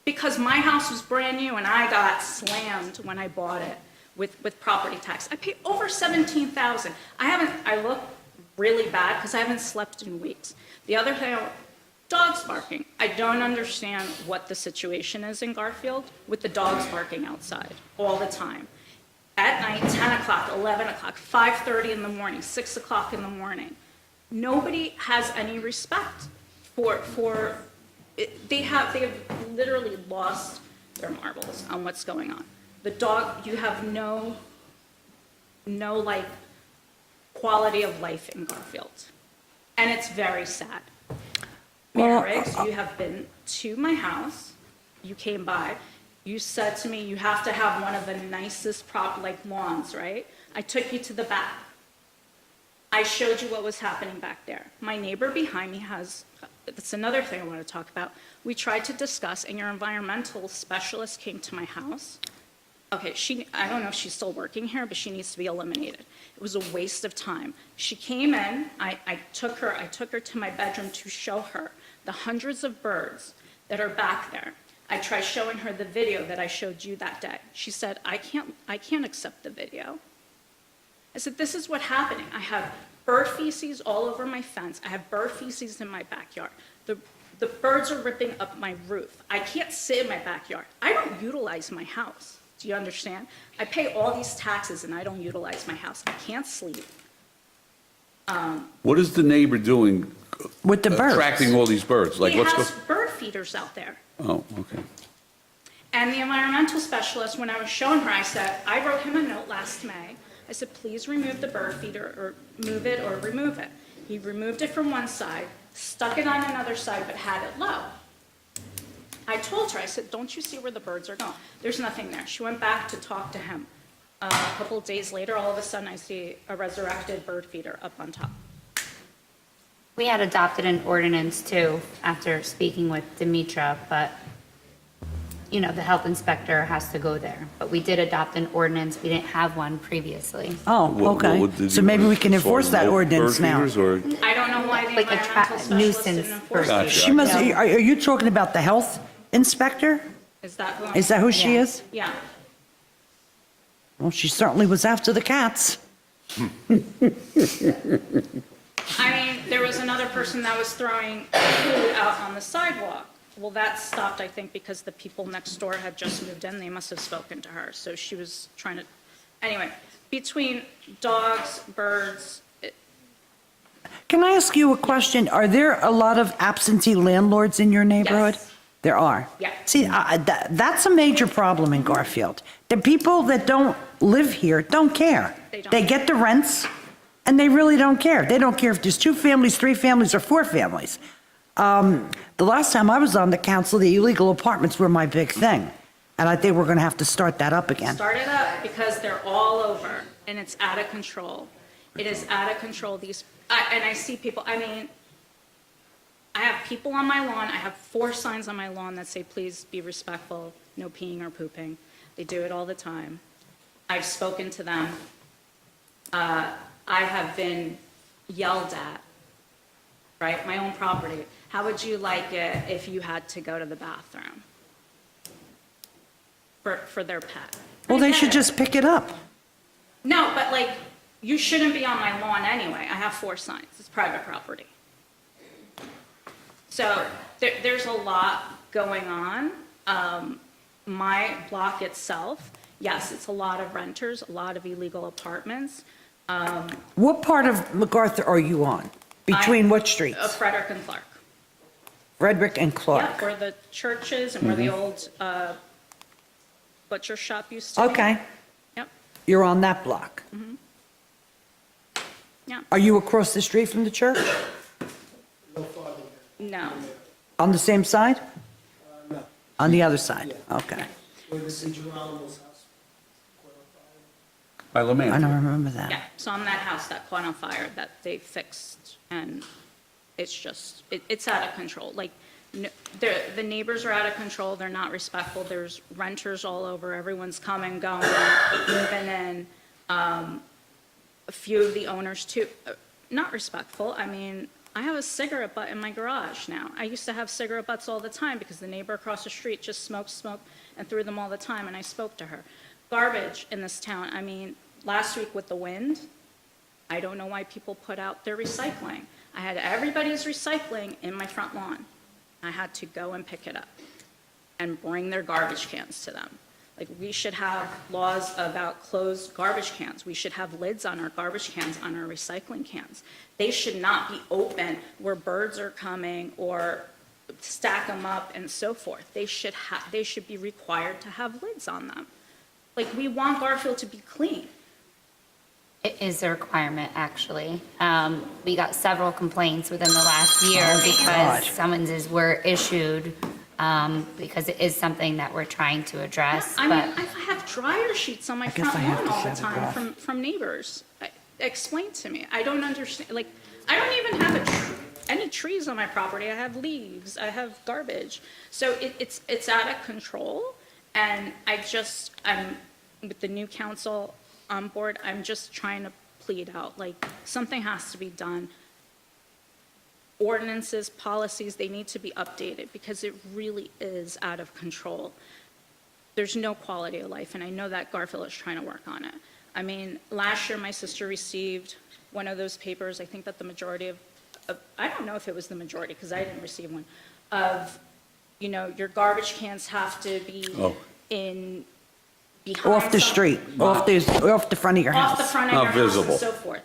because my house was brand new and I got slammed when I bought it with property tax. I pay over $17,000. I look really bad because I haven't slept in weeks. The other thing, dogs barking. I don't understand what the situation is in Garfield with the dogs barking outside all the time. At night, 10 o'clock, 11 o'clock, 5:30 in the morning, 6 o'clock in the morning. Nobody has any respect for they have literally lost their marbles on what's going on. The dog, you have no like quality of life in Garfield. And it's very sad. Mayor Riggs, you have been to my house, you came by, you said to me, you have to have one of the nicest lawns, right? I took you to the back. I showed you what was happening back there. My neighbor behind me that's another thing I want to talk about. We tried to discuss, and your environmental specialist came to my house. Okay, I don't know if she's still working here, but she needs to be eliminated. It was a waste of time. She came in, I took her to my bedroom to show her the hundreds of birds that are back there. I tried showing her the video that I showed you that day. She said, I can't accept the video. I said, this is what's happening. I have bird feces all over my fence. I have bird feces in my backyard. The birds are ripping up my roof. I can't sit in my backyard. I don't utilize my house. Do you understand? I pay all these taxes and I don't utilize my house. I can't sleep. What is the neighbor doing? With the birds? Attracting all these birds? Like He what's has bird feeders out there. Oh, okay. And the environmental specialist, when I was showing her, I said, I wrote him a note last May. I said, please remove the bird feeder, or move it or remove it. He removed it from one side, stuck it on another side, but had it low. I told her, I said, don't you see where the birds are going? There's nothing there. She went back to talk to him. A couple of days later, all of a sudden, I see a resurrected bird feeder up on top. We had adopted an ordinance too, after speaking with Demetra, but, you know, the health inspector has to go there. But we did adopt an ordinance, we didn't have one previously. Oh, What okay. did So you- maybe we can as far enforce as that no ordinance bird now. feeders, or- I don't know why the Like a environmental specialist nuisance didn't enforce bird it. Gotcha. She must, No. are you talking about the health inspector? Is that Is that who she Yeah. is? Yeah. Well, she certainly was after the cats. I mean, there was another person that was throwing food out on the sidewalk. Well, that stopped, I think, because the people next door had just moved in. They must have spoken to her. So she was trying to, anyway, between dogs, birds, Can I ask you a question? Are there a lot of absentee landlords in your neighborhood? Yes. There are? Yeah. See, that's a major problem in Garfield. The people that don't live here don't care. They don't. They get the rents, and they really don't care. They don't care if there's 2 families, 3 families, or 4 families. The last time I was on the council, the illegal apartments were my big thing, and I think we're going to have to start that up again. start it up because they're all over and it's out of control. It is out of control. And I see people, I mean, I have people on my lawn. I have 4 signs on my lawn that say, please be respectful, no peeing or pooping. They do it all the time. I've spoken to them. I have been yelled at, right? My own property. How would you like it if you had to go to the bathroom for their pet? Well, they I should get it. just pick it up. No, but like, you shouldn't be on my lawn anyway. I have 4 signs. It's private property. So there's a lot going on. My block itself Yes, it's a lot of renters, a lot of illegal apartments. What part of MacArthur are you on? Between what streets? Frederick and Clark. Frederick and Yeah, Clark? where the church is and where the old butcher shop used to be. Okay, Yep, you're on that block. yeah. Are you across the street from the church? No, On the same side? On the other side? Okay. Where the St. Geronimo's house. By I LeMay. don't remember that. yeah. So I'm that house that caught on fire that they fixed, and it's just, it's out of control. Like, the neighbors are out of control, they're not respectful, there's renters all over, everyone's coming, going, moving in. A few of the owners too, not respectful. I mean, I have a cigarette butt in my garage now. I used to have cigarette butts all the time because the neighbor across the street just smoked, and threw them all the time, and I spoke to her. Garbage in this town, I mean, last week with the wind, I don't know why people put out their recycling. I had everybody's recycling in my front lawn. I had to go and pick it up and bring their garbage cans to them. Like, we should have laws about closed garbage cans. We should have lids on our garbage cans, on our recycling cans. They should not be open where birds are coming or stack them up and so forth. They should be required to have lids on them. Like, we want Garfield to be clean. It is a requirement, actually. We got several complaints within the last year God. because summonses were issued, because it is something that we're trying to address, I mean, but I have dryer sheets on my guess front I have lawn to all the shut it time off. from neighbors. Explain to me. I don't understand, like, I don't even have any trees on my property. I have leaves, I have garbage. So it's out of control, and I'm, with the new council on board, I'm just trying to plead out, like, something has to be done. Ordinances, policies, they need to be updated because it really is out of control. There's no quality of life, and I know that Garfield is trying to work on it. I mean, last year, my sister received one of those papers, I think that the majority of I don't know if it was the majority, because I didn't receive one, of, your garbage cans have to be in, behind. Off the street, off the front of your Off the house. front of Not your house visible. and so forth.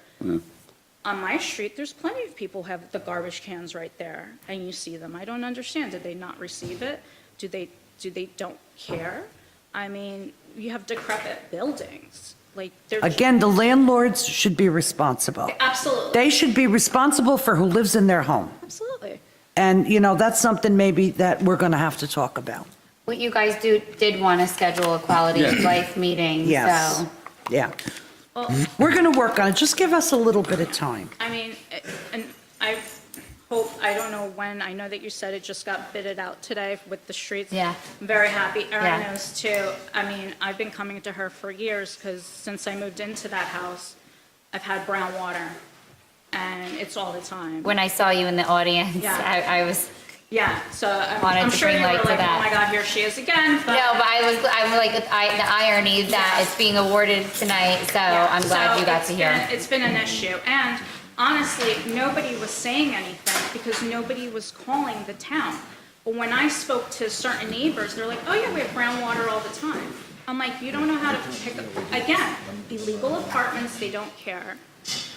On my street, there's plenty of people who have the garbage cans right there, and you see them. I don't understand. Did they not receive it? Do they don't care? I mean, you have decrepit buildings. Like, they're. Again, the landlords should be responsible. Absolutely, They should be responsible for who lives in their home. absolutely. And, that's something maybe that we're going to have to talk about. what you guys did want to schedule a quality of life meeting, Yes. so. Yeah. Well, We're going to work on it. Just give us a little bit of time. I mean, and I hope, I don't know when, I know that you said it just got bidded out today with the streets. Yeah. I'm very happy. Erin Yeah. knows too. I mean, I've been coming to her for years because since I moved into that house, I've had brown water and it's all the time. When I saw you in the audience, Yeah. I was, Yeah, so Wanted I'm to sure bring they were light to like, oh that. my God, here she is again. But no, but I'm like, the irony that it's being awarded tonight, so Yeah, I'm glad so you got it's to hear. It's been an issue, and honestly, nobody was saying anything because nobody was calling the town. But when I spoke to certain neighbors, they're like, oh yeah, we have brown water all the time. I'm like, you don't know how to pick up, again, illegal apartments, they don't care.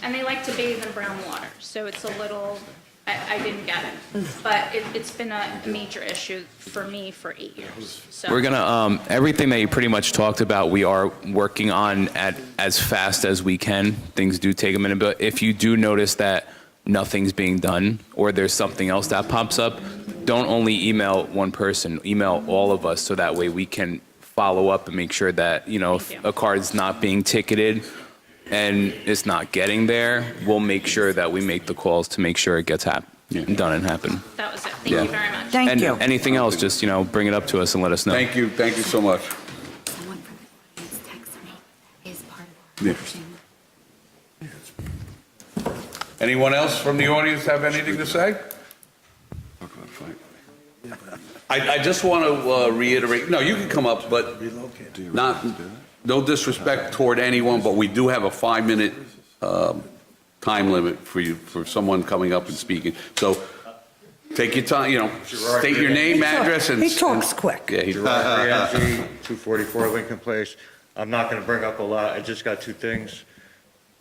And they like to bathe in brown water, so it's a little, I didn't get it. But it's been a major issue for me for 8 years, so. We're gonna, everything that you pretty much talked about, we are working on at as fast as we can. Things do take a minute, but if you do notice that nothing's being done or there's something else that pops up, don't only email one person, email all of us so that way we can follow up and make sure that, if Thank you. a card's not being ticketed and it's not getting there, we'll make sure that we make the calls to make sure it gets done and happen. That was it, thank Yeah. you very much. Thank And you. anything else, just, bring it up to us and let us know. Thank you so much. Someone from the audience texted me, is part of our. Yes. Anyone else from the audience have anything to say? I just want to reiterate, no, you can come up, but no disrespect toward anyone, but we do have a 5-minute time limit for someone coming up and speaking. So take your time, state your name, address, and. He talks quick. Yeah, Gerard Rienzi, 244 Lincoln Place. I'm not going to bring up a lot. I just got two things.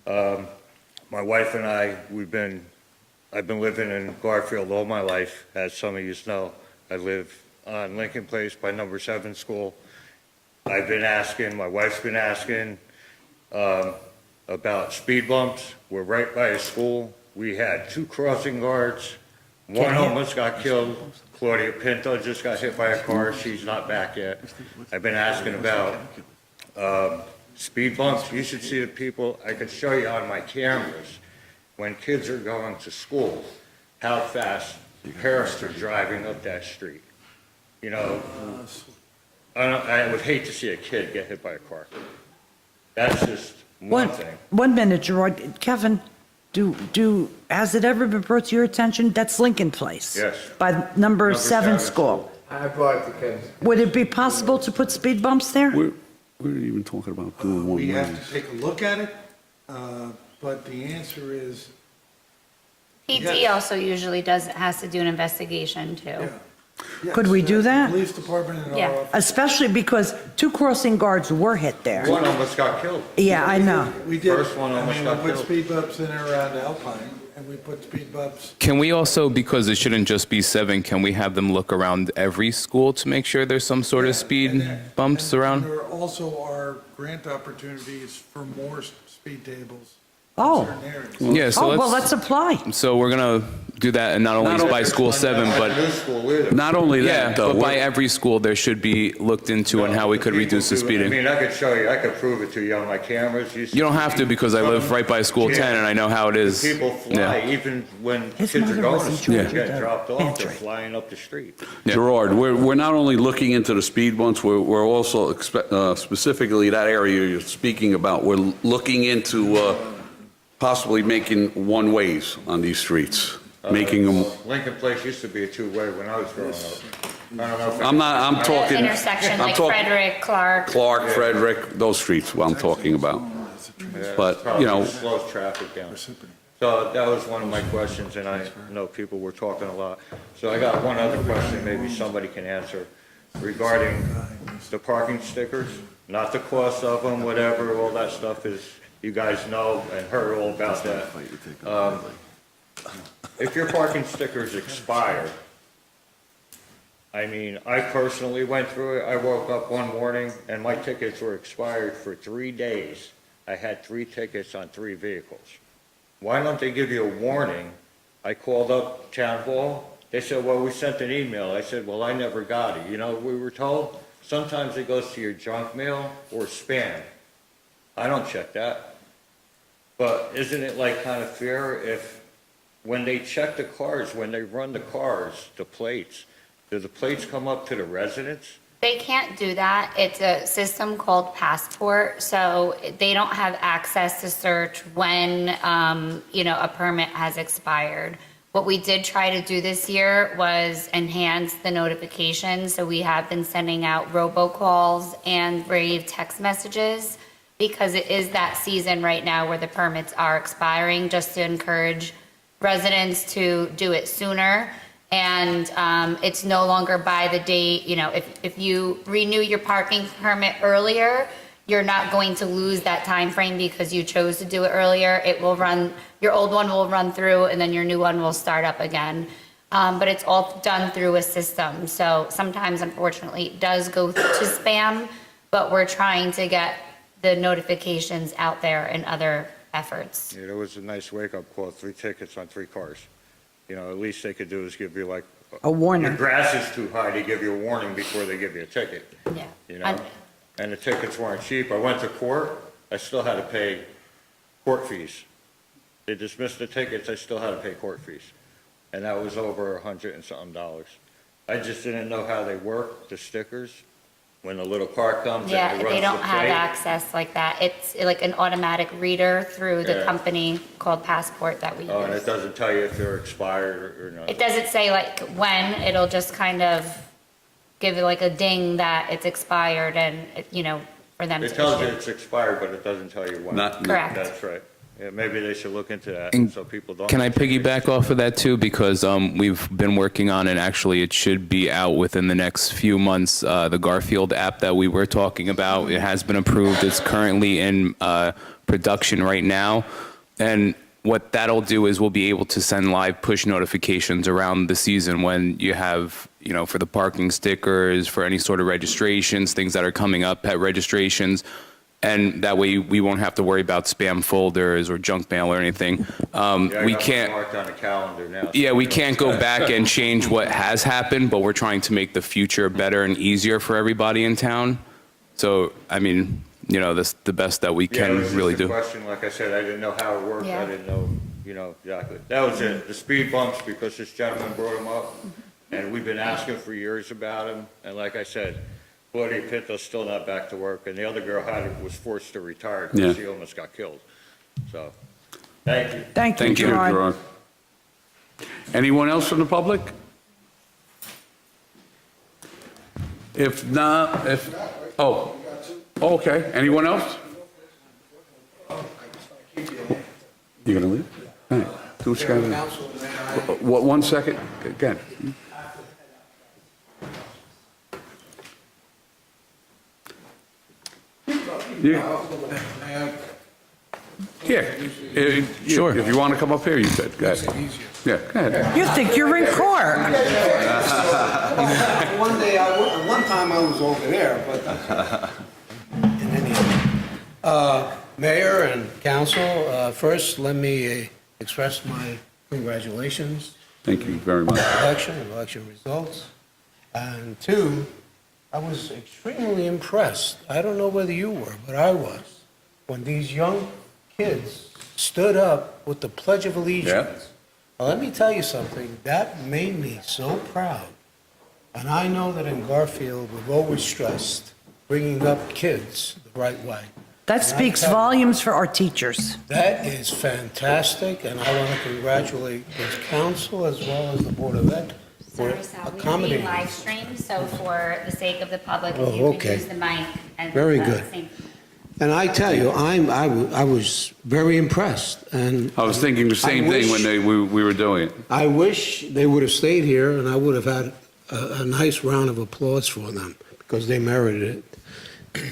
My wife and I, I've been living in Garfield all my life, as some of you know. I live on Lincoln Place by number 7 school. I've been asking, my wife's been asking about speed bumps. We're right by a school. We had 2 crossing guards. One almost got killed. Claudia Pinto just got hit by a car. She's not back yet. I've been asking about speed bumps. You should see the people. I could show you on my cameras when kids are going to school, how fast parents are driving up that street. You know, I would hate to see a kid get hit by a car. That's just one thing. 1 minute, Gerard. Kevin, has it ever been brought to your attention? That's Lincoln Place. Yes. By number 7 school. I brought it to Ken's. Would it be possible to put speed bumps there? We're not even talking about doing one We have lanes. to take a look at it, but the answer is, PD also usually has to do an investigation too. yeah. Yes, Could we do that? Police department and Yeah. our office. Especially because 2 crossing guards were hit there. One almost got killed. Yeah, I know. We did. First one almost got We put killed. speed bumps in and around Alpine, and we put speed bumps. Can we also, because it shouldn't just be 7, can we have them look around every school to make sure there's some sort of speed bumps around? There also are grant opportunities for more speed tables in Oh. certain areas. Yeah, so Oh, well, let's apply. so we're gonna do that, and not only by school 7, but, New school either. Not only yeah, that, though, but by every school, there should be looked into on how we could reduce the I speeding. mean, I could show you, I could prove it to you on my cameras. You don't have to, because I live right by school 10, and I know how it is. People fly, Yeah. even when His kids are mother going was to in school, charge get of the dropped off, they're pantry. flying up the street. Yeah. Gerard, we're not only looking into the speed bumps, we're also specifically that area you're speaking about. We're looking into possibly making one-ways on these streets, making them, Lincoln Place used to be a 2-way when I was growing up. I don't know if. I'm The talking. intersection I'm like talking Frederick, Clark. Clark, Frederick, those streets, what I'm talking about. Yeah, But, probably you know- slows traffic down. So that was one of my questions, and I know people were talking a lot. So I got one other question, maybe somebody can answer, regarding the parking stickers, not the cost of them, whatever, all that stuff is, you guys know and heard all about that. If your parking stickers expire, I mean, I personally went through it. I woke up one morning and my tickets were expired for 3 days. I had 3 tickets on 3 vehicles. Why don't they give you a warning? I called up town hall. They said, well, we sent an email. I said, well, I never got it. You know what we were told? Sometimes it goes to your junk mail or spam. I don't check that. But isn't it like kind of fair if, when they check the cars, when they run the cars, the plates, do the plates come up to the residents? They can't do that. It's a system called Passport, so they don't have access to search when, a permit has expired. What we did try to do this year was enhance the notifications, so we have been sending out robocalls and brave text messages, because it is that season right now where the permits are expiring, just to encourage residents to do it sooner. And it's no longer by the date, if you renew your parking permit earlier, you're not going to lose that time frame because you chose to do it earlier. It will run, your old one will run through, and then your new one will start up again. But it's all done through a system. So sometimes, unfortunately, it does go to spam, but we're trying to get the notifications out there in other efforts. Yeah, it was a nice wake-up call, 3 tickets on 3 cars. At least they could do is give you like. A warning. Your grass is too high, they give you a warning before they give you a ticket, Yeah. And the tickets weren't cheap. I went to court, I still had to pay court fees. They dismissed the tickets, I still had to pay court fees. And that was over $100 and something. I just didn't know how they work, the stickers, when the little car comes Yeah, and it runs they the don't have plate. access like that. It's like an automatic reader through the Yeah. company called Passport that we Oh, and it use. doesn't tell you if they're expired or not. It doesn't say like when, it'll just kind of give it like a ding that it's expired and, for them to It tells you issue. it's expired, but it doesn't tell you when. Not- Correct. That's right. Yeah, maybe they should look into that, And so people don't. Can I piggyback off of that too? Because we've been working on, and actually it should be out within the next few months, the Garfield app that we were talking about. It has been approved. It's currently in production right now. And what that'll do is we'll be able to send live push notifications around the season when you have, for the parking stickers, for any sort of registrations, things that are coming up, pet registrations. And that way we won't have to worry about spam folders or junk mail or anything. Yeah, I We got it can't. marked on the calendar now. Yeah, we can't go back and change what has happened, but we're trying to make the future better and easier for everybody in town. So, I mean, that's the best that we Yeah, it can was really just a do. question, like I said, I didn't know how it worked, Yeah. I didn't know, exactly. That was it, the speed bumps, because this gentleman brought them up, and we've been asking for years about them, and like I said, Claudia Pinto's still not back to work, and the other girl was forced to retire Yeah. because she almost got killed. So, thank you. Thank you, Thank you, Gerard. Gerard. Anyone else from the public? If not, okay, anyone else? You gonna leave? All right, do what you gotta do. What, 1 second, again. Sure. If you want to come up here, you could. Go ahead. Yeah, go ahead. You think you're in court. One time I was over there, but in any event. Mayor and council, first, let me express my congratulations. Thank you very much. Election results. And two, I was extremely impressed. I don't know whether you were, but I was, when these young kids stood up with the Pledge of Allegiance. Now, let me tell you something, that made me so proud. And I know that in Garfield, we've always stressed bringing up kids the right way. That speaks volumes for our teachers. That is fantastic, and I want to congratulate this council as well as the Board of Ed for Sorry, Sal, we being accommodating. live streamed, so for the sake of the public, Oh, if you could okay. use the mic. And Very good. same- And I tell you, I was very impressed, and I was thinking the same thing when we were doing it. I wish they would have stayed here, and I would have had a nice round of applause for them, because they merited it.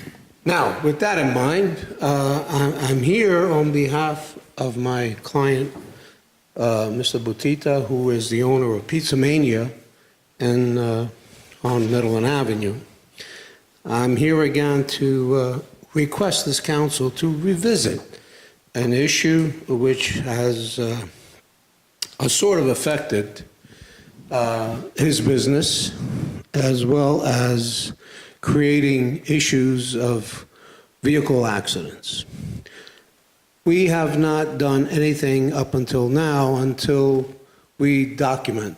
Now, with that in mind, I'm here on behalf of my client, Mr. Butita, who is the owner of Pizza Mania on Middleland Avenue. I'm here again to request this council to revisit an issue which has sort of affected his business, as well as creating issues of vehicle accidents. We have not done anything up until now until we could document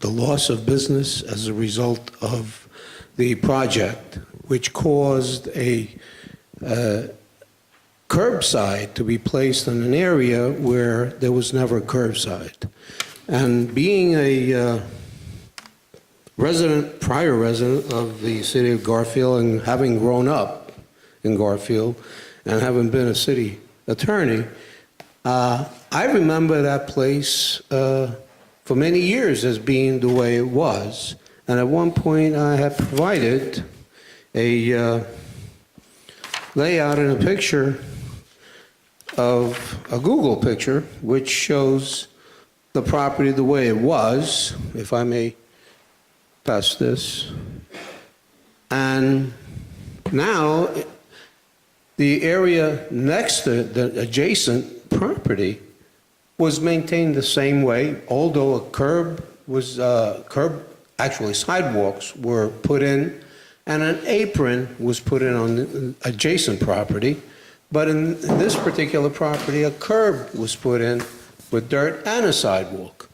the loss of business as a result of the project, which caused a curbside to be placed in an area where there was never curbside. And being a prior resident of the city of Garfield, and having grown up in Garfield, and having been a city attorney, I remember that place for many years as being the way it was. And at one point, I had provided a layout and a picture of a Google picture, which shows the property the way it was, if I may pass this. And now, the area next to the adjacent property was maintained the same way, although actually sidewalks were put in, and an apron was put in on the adjacent property. But in this particular property, a curb was put in with dirt and a sidewalk.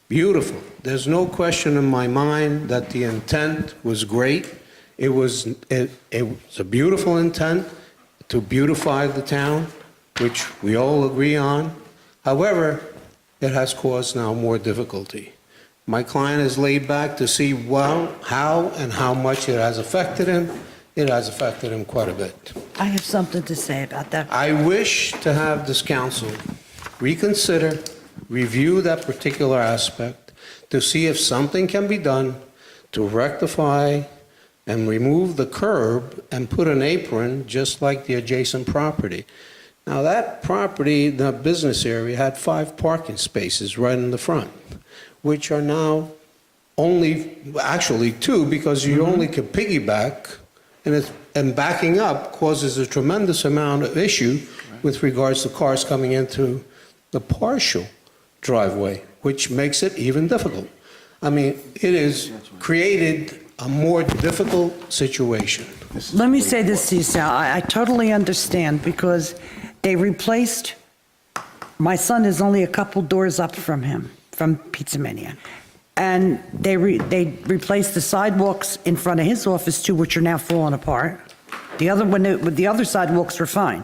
Beautiful. There's no question in my mind that the intent was great. It was a beautiful intent to beautify the town, which we all agree on. However, it has caused now more difficulty. My client is laid back to see, well, how and how much it has affected him it has affected him quite a bit. I have something to say about that. I wish to have this council reconsider, review that particular aspect to see if something can be done to rectify and remove the curb and put an apron just like the adjacent property. Now, that property, the business area, had 5 parking spaces right in the front, which are now actually 2, because you only can piggyback, and backing up causes a tremendous amount of issue with regards to cars coming into the partial driveway, which makes it even difficult. I mean, it has created a more difficult situation. Let me say this to you, Sal. I totally understand because they replaced, my son is only a couple doors up from him, from Pizza Mania. And they replaced the sidewalks in front of his office too, which are now falling apart. The other sidewalks were fine.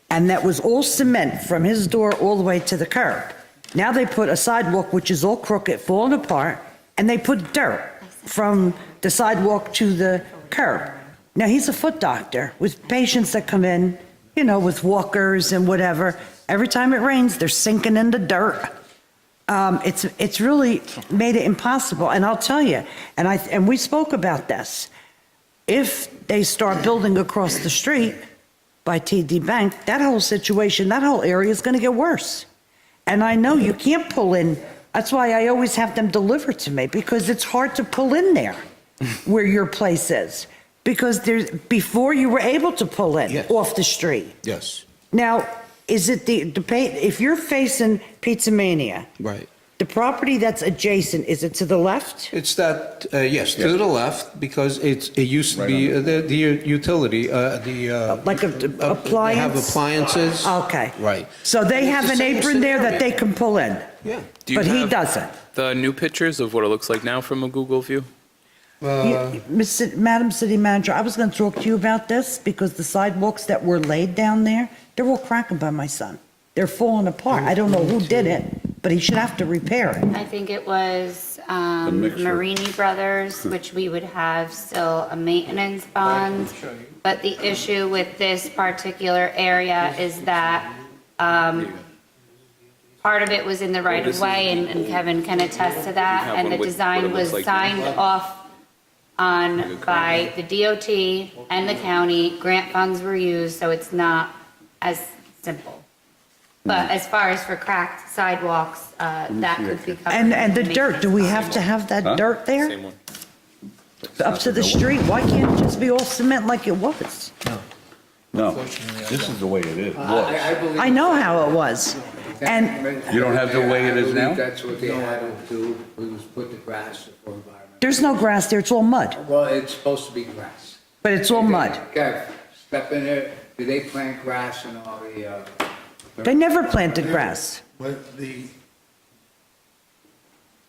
And that was all cement from his door all the way to the curb. Now they put a sidewalk which is all crooked, falling apart, and they put dirt from the sidewalk to the curb. Now, he's a foot doctor with patients that come in, with walkers and whatever. Every time it rains, they're sinking in the dirt. It's really made it impossible. And I'll tell you, and we spoke about this. If they start building across the street by TD Bank, that whole situation, that whole area is going to get worse. And I know you can't pull in. That's why I always have them deliver to me, because it's hard to pull in there where your place is. Because before you were able to pull in off the street. Yes. Now, is it if you're facing Pizza Mania, Right. the property that's adjacent, is it to the left? It's that, yes, to the left, because it used to be the utility, Like a appliance? They have appliances. Okay. Right. So they It's have the an same apron there that area. they can pull in, Yeah. Do you but he have doesn't. the new pictures of what it looks like now from a Google view? Madam City Manager, I was going to talk to you about this because the sidewalks that were laid down there, they're all cracking by my son. They're falling apart. I don't know who did it, but he should have to repair it. I think it was mixture. Marini Brothers, which we would have still a maintenance bond. But the issue with this particular area is that part of it was in the right of way, and Kevin can attest to that. have And one the with design what it was looks like signed off on by the DOT and the county. Grant funds were used, so it's not as simple. But as far as for cracked sidewalks, that could be covered. And the dirt, do we have to have that dirt there? Same one. Up to the street? Why can't it just be all cement like it was? No, this is the way it is. Look, I know how it was. And You don't have the way it is now? That's what they had to do, was put the grass for environment. there's no grass there, it's all mud, Well, it's supposed to be grass. but it's all mud. Kev, step in there, do they plant grass and all the, They never planted grass. But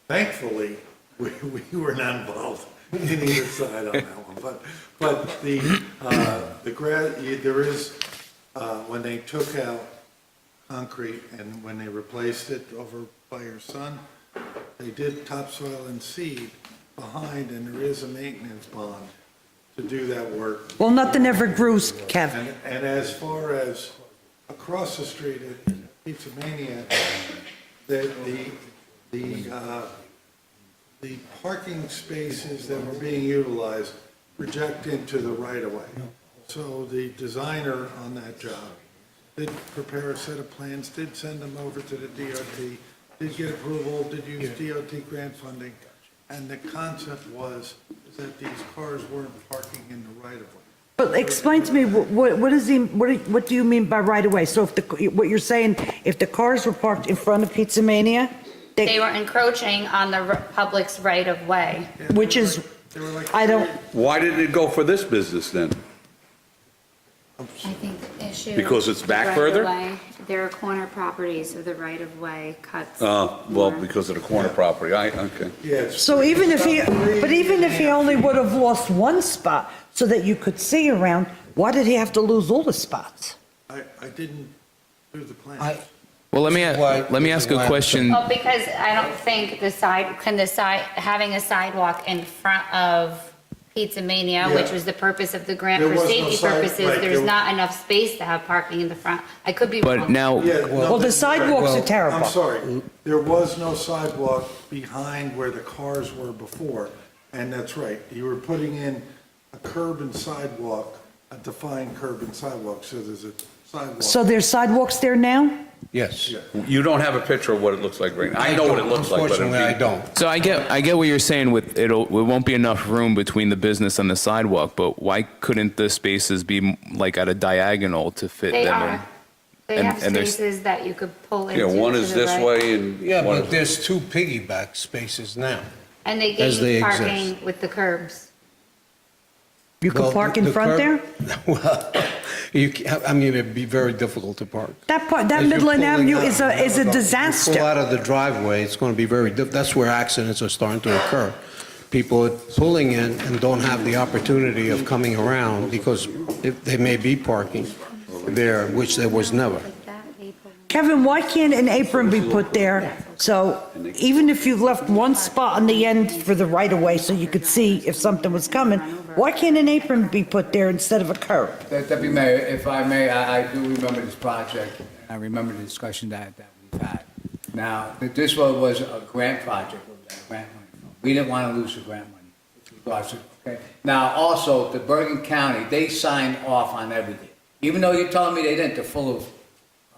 thankfully, we were not involved in either side on that one. But the grass, there is, when they took out concrete and when they replaced it over by your son, they did topsoil and seed behind, and there is a maintenance bond to do that work. Well, nothing ever grew, Kev. And as far as across the street at Pizza Mania, the parking spaces that were being utilized project into the right-of-way. So the designer on that job did prepare a set of plans, did send them over to the DOT, did get approval, did use DOT grant funding, and the concept was that these cars weren't parking in the right-of-way. But explain to me, what do you mean by right of way? So what you're saying, if the cars were parked in front of Pizza Mania, They were encroaching on the public's right of way. which is, They were like, I don't, Why didn't it go for this business then? I think the issue. Because it's back right further? of way, there are corner properties, so the right of way cuts. Well, more. because of the corner property, okay. yes. so even if he only would have lost one spot so that you could see around, why did he have to lose all the spots? I didn't do the plan. Well, let me ask a question. Well, because I don't think having a sidewalk in front of Pizza Mania, Yeah. which was the purpose of the grant There for was no safety side- purposes, right, there's there- not enough space to have parking in the front. I could be But wrong. now, Yeah, no, Well, the that's sidewalks right. are terrible. I'm sorry, there was no sidewalk behind where the cars were before, and that's right. You were putting in a curb and sidewalk, a defined curb and sidewalk, so there's a sidewalk. So there's sidewalks there now? Yes. You don't have a picture of what it looks like right now. I know what it looks like, but it'd Unfortunately, I be- don't. so I get what you're saying with it won't be enough room between the business and the sidewalk, but why couldn't the spaces be like at a diagonal to fit They them in? are. They And- have and there's- spaces that you could pull into. Yeah, one to is the this right. way and Yeah, one but is... there's 2 piggyback spaces now. And they as they gave parking exist. with the curbs. You Well, could park in the front there? curb- Well, I mean, it'd be very difficult to park. That As you're Midland pulling Avenue out, is a you disaster. pull out of the driveway, it's going to be that's where accidents are starting to occur. People are pulling in and don't have the opportunity of coming around because they may be parking there, which there was never. Kevin, why can't an apron be put there? So even if you left one spot on the end for the right-of-way so you could see if something was coming, why can't an apron be put there instead of a curb? Deputy Mayor, if I may, I do remember this project. I remember the discussion that we've had. Now, this was a grant project, grant money. We didn't want to lose the grant money. with regards to- okay? Now, also, the Bergen County, they signed off on everything. Even though you're telling me they didn't, they're full of,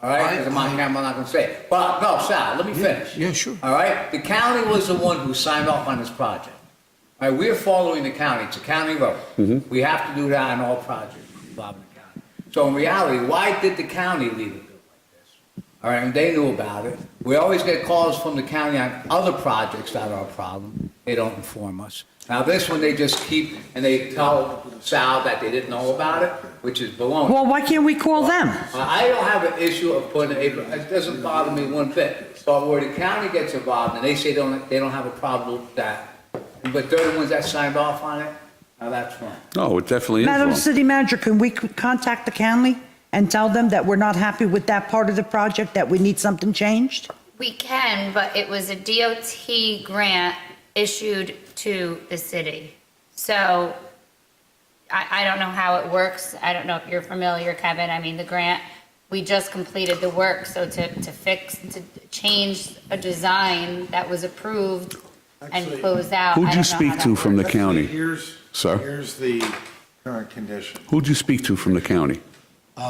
all right? Because I'm on camera, I'm not going to say it. But, no, Sal, let me finish. Yeah, sure. All right? The county was the one who signed off on this project. All right, we're following the county, it's a county road. We have to do that on all projects involving the county. So in reality, why did the county leave it built like this? All right, and they knew about it. We always get calls from the county on other projects that are a problem. They don't inform us. Now, this one, they just keep, and they tell Sal that they didn't know about it, which is baloney. Well, why can't we call them? I don't have an issue of putting an apron, it doesn't bother me one bit. But where the county gets involved and they say they don't have a problem with that, but they're the ones that signed off on it, now that's wrong. No, it definitely is Madam wrong. City Manager, can we contact the county and tell them that we're not happy with that part of the project, that we need something changed? We can, but it was a DOT grant issued to the city. So I don't know how it works. I don't know if you're familiar, Kevin. I mean, the grant, we just completed the work. So to change a design that was approved and Actually, closed out. Who'd I you don't know speak how to that from the works. county? Sir? Here's the current condition. Who'd you speak to from the county? Oh,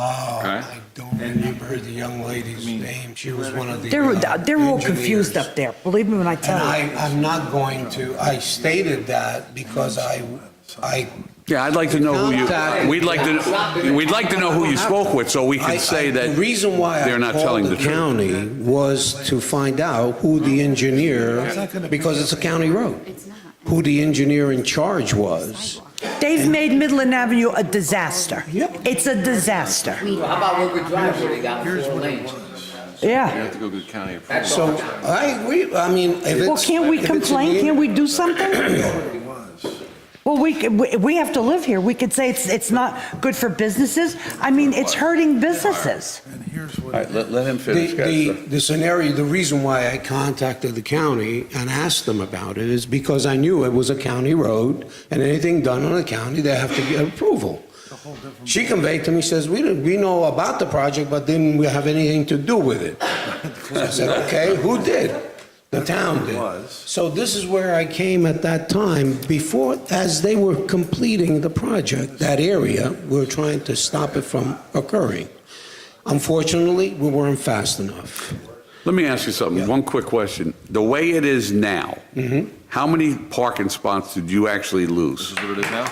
I don't remember the young lady's name. She was one of the. They're all engineers. confused up there, believe me when I And tell you. I'm not going to, I stated that because I Yeah, I'd like to know who Contact- you, we'd like to know who you spoke with so we can say The that reason why they're I not called telling the the truth. county was to find out who the engineer, because it's a county road, who the engineer in charge was. They've made Midland Avenue a disaster. It's a disaster. How about Woodward Drive where they got 4 lanes? Yeah. have to go to the county approval. So I agree, I mean, if it's. Well, can't we if it's complain? in- Can't we do something? It was. Well, we have to live here. We could say it's not good for businesses. I mean, it's hurting businesses. And here's what. All right, let him finish, guys. The scenario, the reason why I contacted the county and asked them about it is because I knew it was a county road, and anything done on the county, they have to get approval. She conveyed to me, says, we know about the project, but didn't we have anything to do with it? I said, okay, who did? The town did. So this is where I came at that time, before, as they were completing the project, that area, we were trying to stop it from occurring. Unfortunately, we weren't fast enough. Let me ask you something, one quick question. The way it is now, how many parking spots did you actually lose?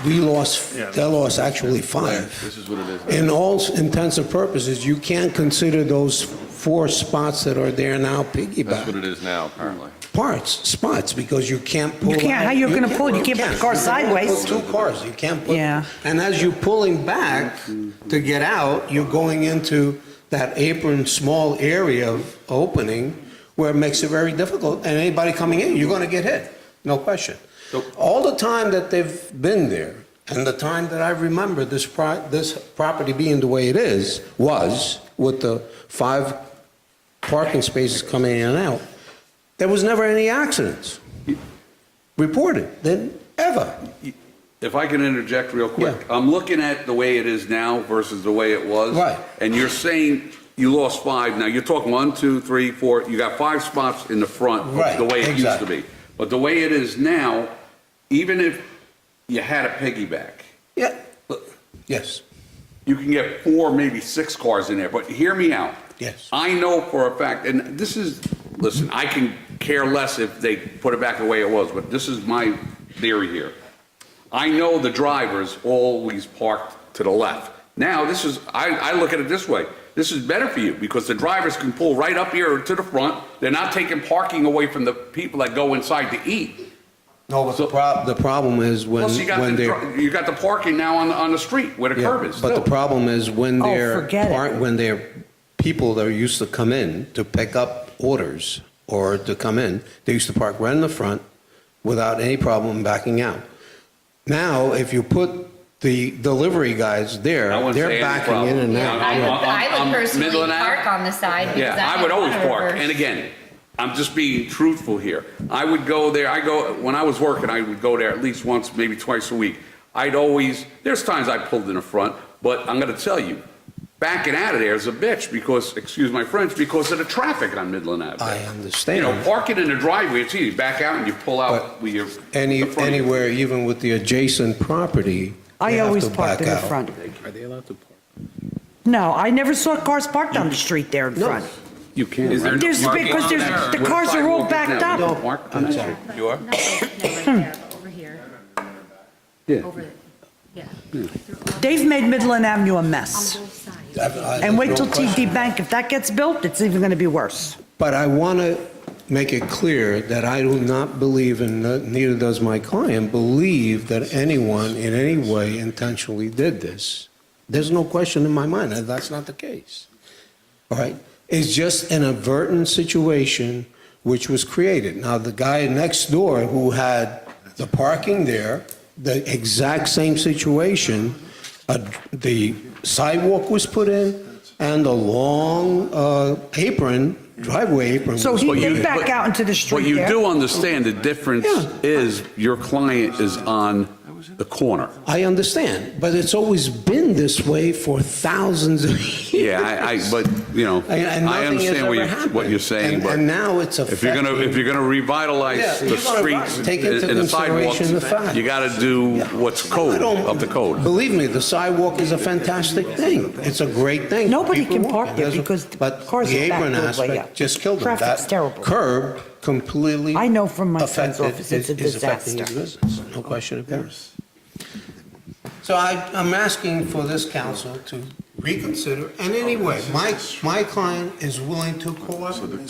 We lost, they lost actually 5. This is what it is. In all intents and purposes, you can't consider those 4 spots that are there now piggyback. it is now, apparently. Spots, because you can't pull. You can't, how you gonna pull? You can't put the car You sideways. can't put 2 cars, you can't put. Yeah. And as you're pulling back to get out, you're going into that apron, small area of opening where it makes it very difficult, and anybody coming in, you're gonna get hit, no question. All the time that they've been there, and the time that I remember this property being the way it is, was with the 5 parking spaces coming in and out, there was never any accidents reported, then, ever. If I can interject real quick, Yeah. I'm looking at the way it is now versus the way it was. Right. And you're saying you lost 5. Now, you're talking 1, 2, 3, 4, you got 5 spots in the front Right, of the way it used to exactly. be. But the way it is now, even if you had a piggyback, Yeah, yes, you can get 4, maybe 6 cars in there, but hear me out. yes. I know for a fact, and this is, listen, I can care less if they put it back the way it was, but this is my theory here. I know the drivers always parked to the left. Now, this is, I look at it this way. This is better for you because the drivers can pull right up here to the front. They're not taking parking away from the people that go inside to eat. No, but the problem is when, Plus, you got when they're. you got the parking now on the street where the Yeah, curb is but the still. problem is when Oh, they're, forget it. when they're people that used to come in to pick up orders or to come in, they used to park right in the front without any problem backing out. Now, if you put the delivery guys there, I wouldn't they're say any backing problem. in and Yeah, out. I would personally Midland Ave? park on the side because Yeah, I I'm would in always front of park. her. And again, I'm just being truthful here. I would go there, when I was working, I would go there at least once, maybe twice a week. There's times I pulled in the front, but I'm gonna tell you, backing out of there is a bitch because, excuse my French, because of the traffic on Midland Avenue. I understand. You know, parking in the driveway, it's easy, back out and you pull out But with your. the front of your- Anywhere, even with the adjacent property, I they have always to parked back in the out. front. Are they allowed to park? No, I never saw cars parked on the street there in No. front. You can't. Is there right? no There's, parking because on there's, there? the Where cars are all sidewalk is backed now, up. you don't park on that street. You are? Over here, Yeah. over, yeah. They've made Midland Avenue a mess. And wait till TD Bank, if that gets built, it's even gonna be worse. But I want to make it clear that I do not believe, and neither does my client, believe that anyone in any way intentionally did this. There's no question in my mind that that's not the case. All right? It's just an inadvertent situation which was created. Now, the guy next door who had the parking there, the exact same situation, the sidewalk was put in and a long apron, driveway apron. So was he put did in. back out into the But street you there. do understand the difference Yeah. is your client is on the corner. I understand, but it's always been this way for thousands of years. Yeah, but, you know, And I nothing has understand ever what happened. you're saying, And- but and now it's if you're gonna affecting- revitalize Yeah, the you're gonna streets take into and the sidewalks, consideration the fact. you gotta do what's I code, don't- of the code. Believe me, the sidewalk is a fantastic thing. It's a great thing. Nobody People can walk. park there It doesn't- because the but cars the are backed apron all the way aspect up. just killed them. Traffic's That terrible. curb completely I know from my son's affected- office, it's a is affecting his disaster. business. No question about it. So I'm asking for this council to reconsider, and anyway, my client is willing to cooperate.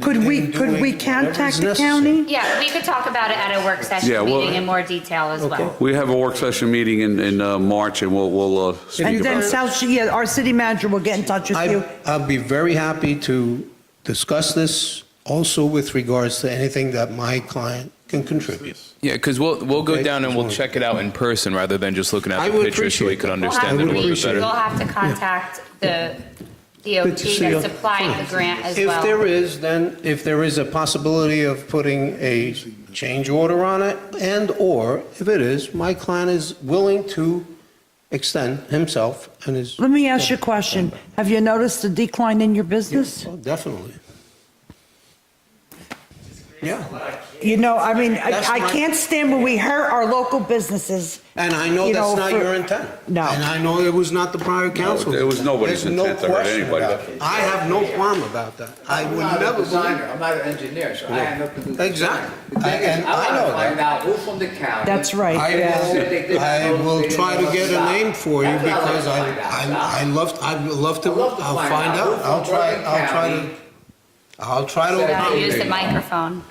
Could we in doing contact the whatever's county? Yeah, we could talk about it at a work session Yeah, well- meeting in more detail as well. We have a work session meeting in March and we'll speak And then about it. our city manager will get in touch with you. I'll be very happy to discuss this also with regards to anything that my client can contribute. Yeah, because we'll go Okay. down and we'll check it out in person rather than just looking I at the would pictures so we appreciate could that. understand it a little bit appreciate better. We'll have to contact the Good to DOT see you. that's applying the grant as If there well. is, then, if there is a possibility of putting a change order on it, and/or, if it is, my client is willing to extend himself and his. Let me ask you a question. Have you noticed a decline in your business? Oh, definitely. Yeah, You know, I mean, That's I my- can't stand when we hurt our local businesses. and I know You that's know, not for- your intent. No. And I know it was not the prior council. it was nobody's There's no intent to hurt question anybody. about it. I have no qualm about that. I would I'm not a never designer, believe. I'm not an engineer, so I have nothing to do with Exactly. The thing is, And I I know want to that. find out who from the county. That's right, I yeah. will try to get a name for you That's what I because like to find out. I'd love to, I'd love to I'll find find out out. who I'll from try Bergen to County Gotta use the accommodate. microphone.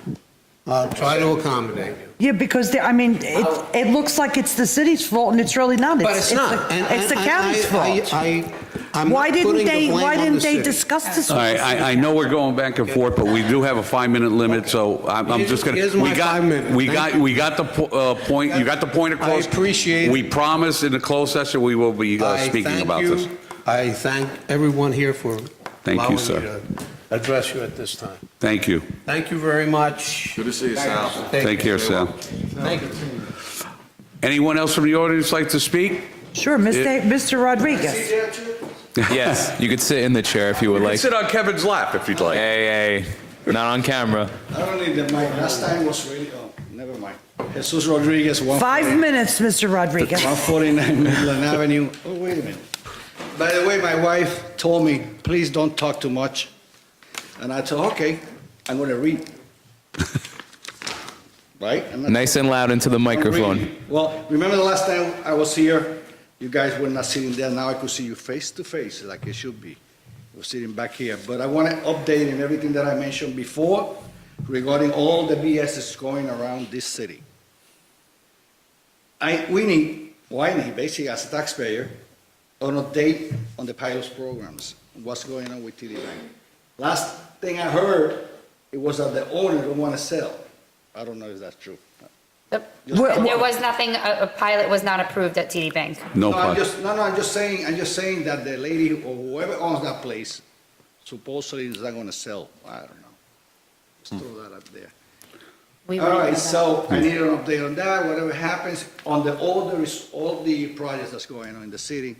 I'll try to accommodate you. Yeah, because, I mean, it looks like it's the city's fault, and it's really not. But it's not. It's the county's fault. I'm Why not didn't putting the they, blame why on didn't the they city. discuss this? All right, I know we're going back and forth, but we do have a 5-minute limit, so I'm just gonna. Here's my 5 minutes. We Thank got the point, you got the point across. appreciate it. We promise in the closed session, we will be I speaking thank about you. this. I thank everyone here for Thank you, allowing me sir. to address you at this time. Thank you. Thank you very much. Good to see you, Sal. Take care, Sal. Thank you. Anyone else from the audience like to speak? Sure, Mr. Rodriguez. Yes, you could sit in the chair if you would like. Sit on Kevin's lap if you'd like. Hey, not on camera. I don't need the mic. Last time was really, oh, never mind. Jesus Rodriguez, 5 minutes, Mr. Rodriguez. 149 Midland Avenue. Oh, wait a minute. By the way, my wife told me, please don't talk too much. And I told, okay, I'm going to read. Right? I'm not Nice and loud into the I'm microphone. reading. Well, remember the last time I was here, you guys were not sitting there. Now I could see you face to face like it should be. You're sitting back here. But I want to update in everything that I mentioned before regarding all the BS that's going around this city. We need, basically as a taxpayer, an update on the pilots programs, what's going on with TD Bank. Last thing I heard, it was that the owner don't want to sell. I don't know if that's true. There was nothing, a pilot was not approved at TD Bank. No, I'm Pat. just saying that the lady or whoever owns that place supposedly is not gonna sell. I don't know. Just throw that up there. We All were- right, so I need an update on that, whatever happens, on all the projects that's going on in the city.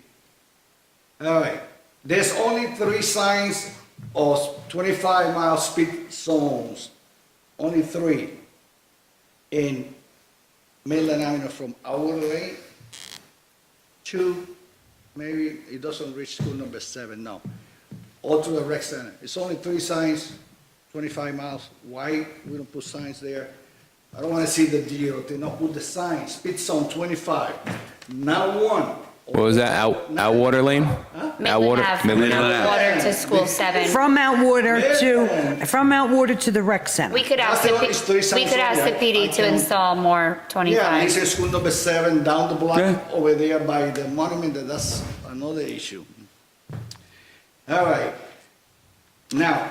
All right, there's only 3 signs of 25-mile speed zones, only 3 in Midland Avenue from our lane to, maybe it doesn't reach school number 7, no, all to the rec center. It's only 3 signs, 25 miles. Why we don't put signs there? I don't want to see the DOT, not put the sign, speed zone 25, not one. What was that, Outwater Lane? Midland Outwater- Ave, Midland from Ave. Outwater to School 7. From Outwater to the rec center. We could ask It's 3 we signs could ask the only. PD to install more Yeah, 25. this is school number 7 down the block Yeah. over there by the monument, that's another issue. All right. Now,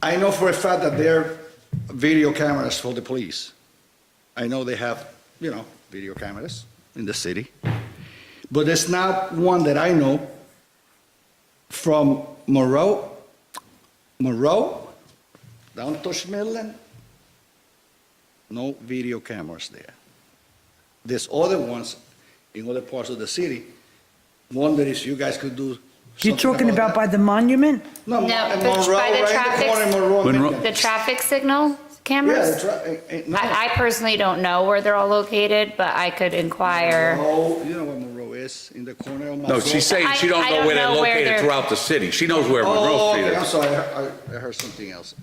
I know for a fact that there are video cameras for the police. I know they have, video cameras in the city. But there's not one that I know from Monroe, down to Midland, no video cameras there. There's other ones in other parts of the city. Wonder if you guys could do You're something talking about by the monument? No, No, in by Monroe, the right in the traffic- corner of Monroe, Monroe. Midland. The traffic signal Yeah, cameras? no. I personally don't know where they're all located, but I could inquire. Monroe, you know where Monroe is, in the corner of Monroe? No, she's saying she don't I know don't where they're know where located they're- throughout the city. She knows where Monroe Oh, Street okay, I'm is. sorry, I heard something else.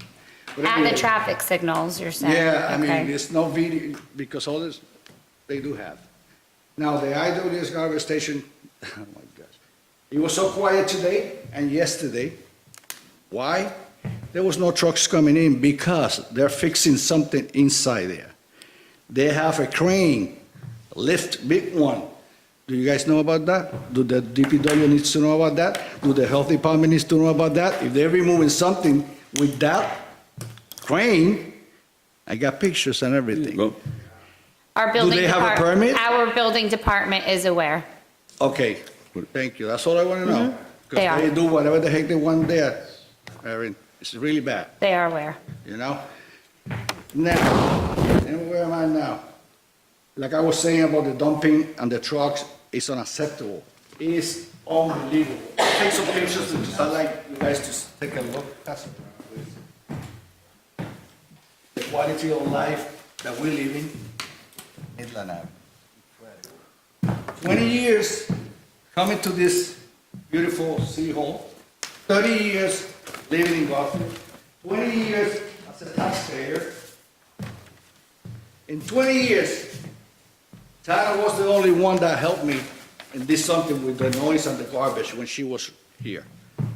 But At anyway, the traffic signals, you're saying? Yeah, I mean, Okay. there's no video, because others, they do have. Now, the IWS garbage station, oh my gosh, it was so quiet today and yesterday. Why? There was no trucks coming in because they're fixing something inside there. They have a crane, lift, big one. Do you guys know about that? Do the DPW needs to know about that? Do the health department needs to know about that? If they're removing something with that crane, I got pictures and everything. Well, Our building they have a depart- permit? Our building department is aware. Okay, thank you, that's all I want to know. They are. Because they do whatever the heck they want there, Erin, it's really bad, They are aware. you know? Now, and where am I now? Like I was saying about the dumping and the trucks, it's unacceptable. It's unbelievable. Take some pictures, and I'd like you guys to take a look. Pass it around, please. The quality of life that we live in, Midland Avenue. 20 years coming to this beautiful city hall, 30 years living in Garfield, 20 years as a taxpayer. In 20 years, Tana was the only one that helped me and did something with the noise and the garbage when she was here.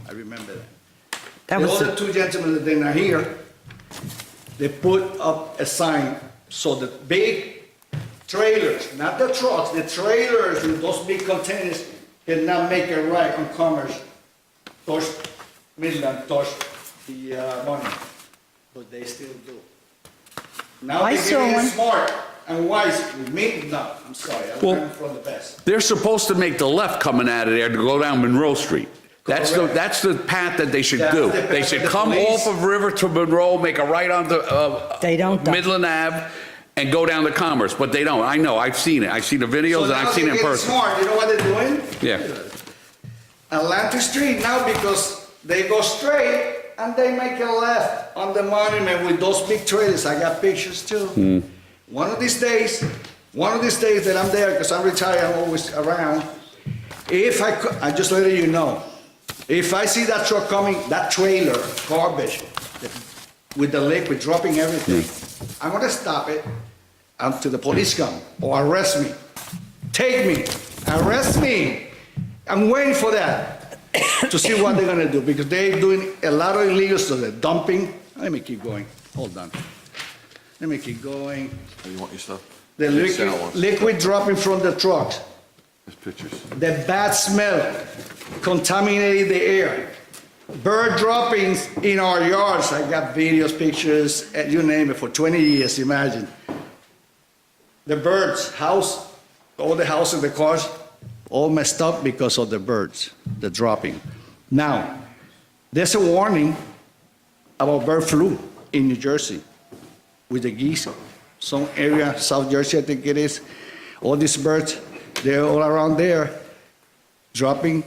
I remember that. That The was, other 2 gentlemen that they're not here, they put up a sign so the big trailers, not the trucks, the trailers with those big containers cannot make a right on Commerce, towards Midland, towards the monument. But they still do. Now I they're saw getting one. smart and wise with me. No, I'm sorry, I'm Well- learning from the best. They're supposed to make the left coming out of there to go down Monroe Street. Correct. That's the path that they should That's do. the path They should that the come police- off of River to Monroe, make a right onto They don't. Midland Ave, and go down to Commerce, but they don't. I know, I've seen it. I've seen the videos and I've seen it in person. Smart, you know what they're doing? Yeah. Atlantic Street now, because they go straight and they make a left on the monument with those big trailers. I got pictures too. One of these days that I'm there, because I'm retired, I'm always around. I just letting you know, if I see that truck coming, that trailer, garbage, with the liquid dropping everything, I'm gonna stop it until the police come or arrest me. Take me, arrest me. I'm waiting for that to see what they're gonna do, because they're doing a lot of illegal stuff. They're dumping. Let me keep going. Hold on. Let me keep going. You want your stuff? The liquid dropping from the trucks. There's pictures. The bad smell contaminated the air. Bird droppings in our yards. I got videos, pictures, you name it, for 20 years, imagine. The birds, house, all the houses, the cars, all messed up because of the birds, the dropping. Now, there's a warning about bird flu in New Jersey with the geese. Some area, South Jersey, I think it is, all these birds, they're all around there, dropping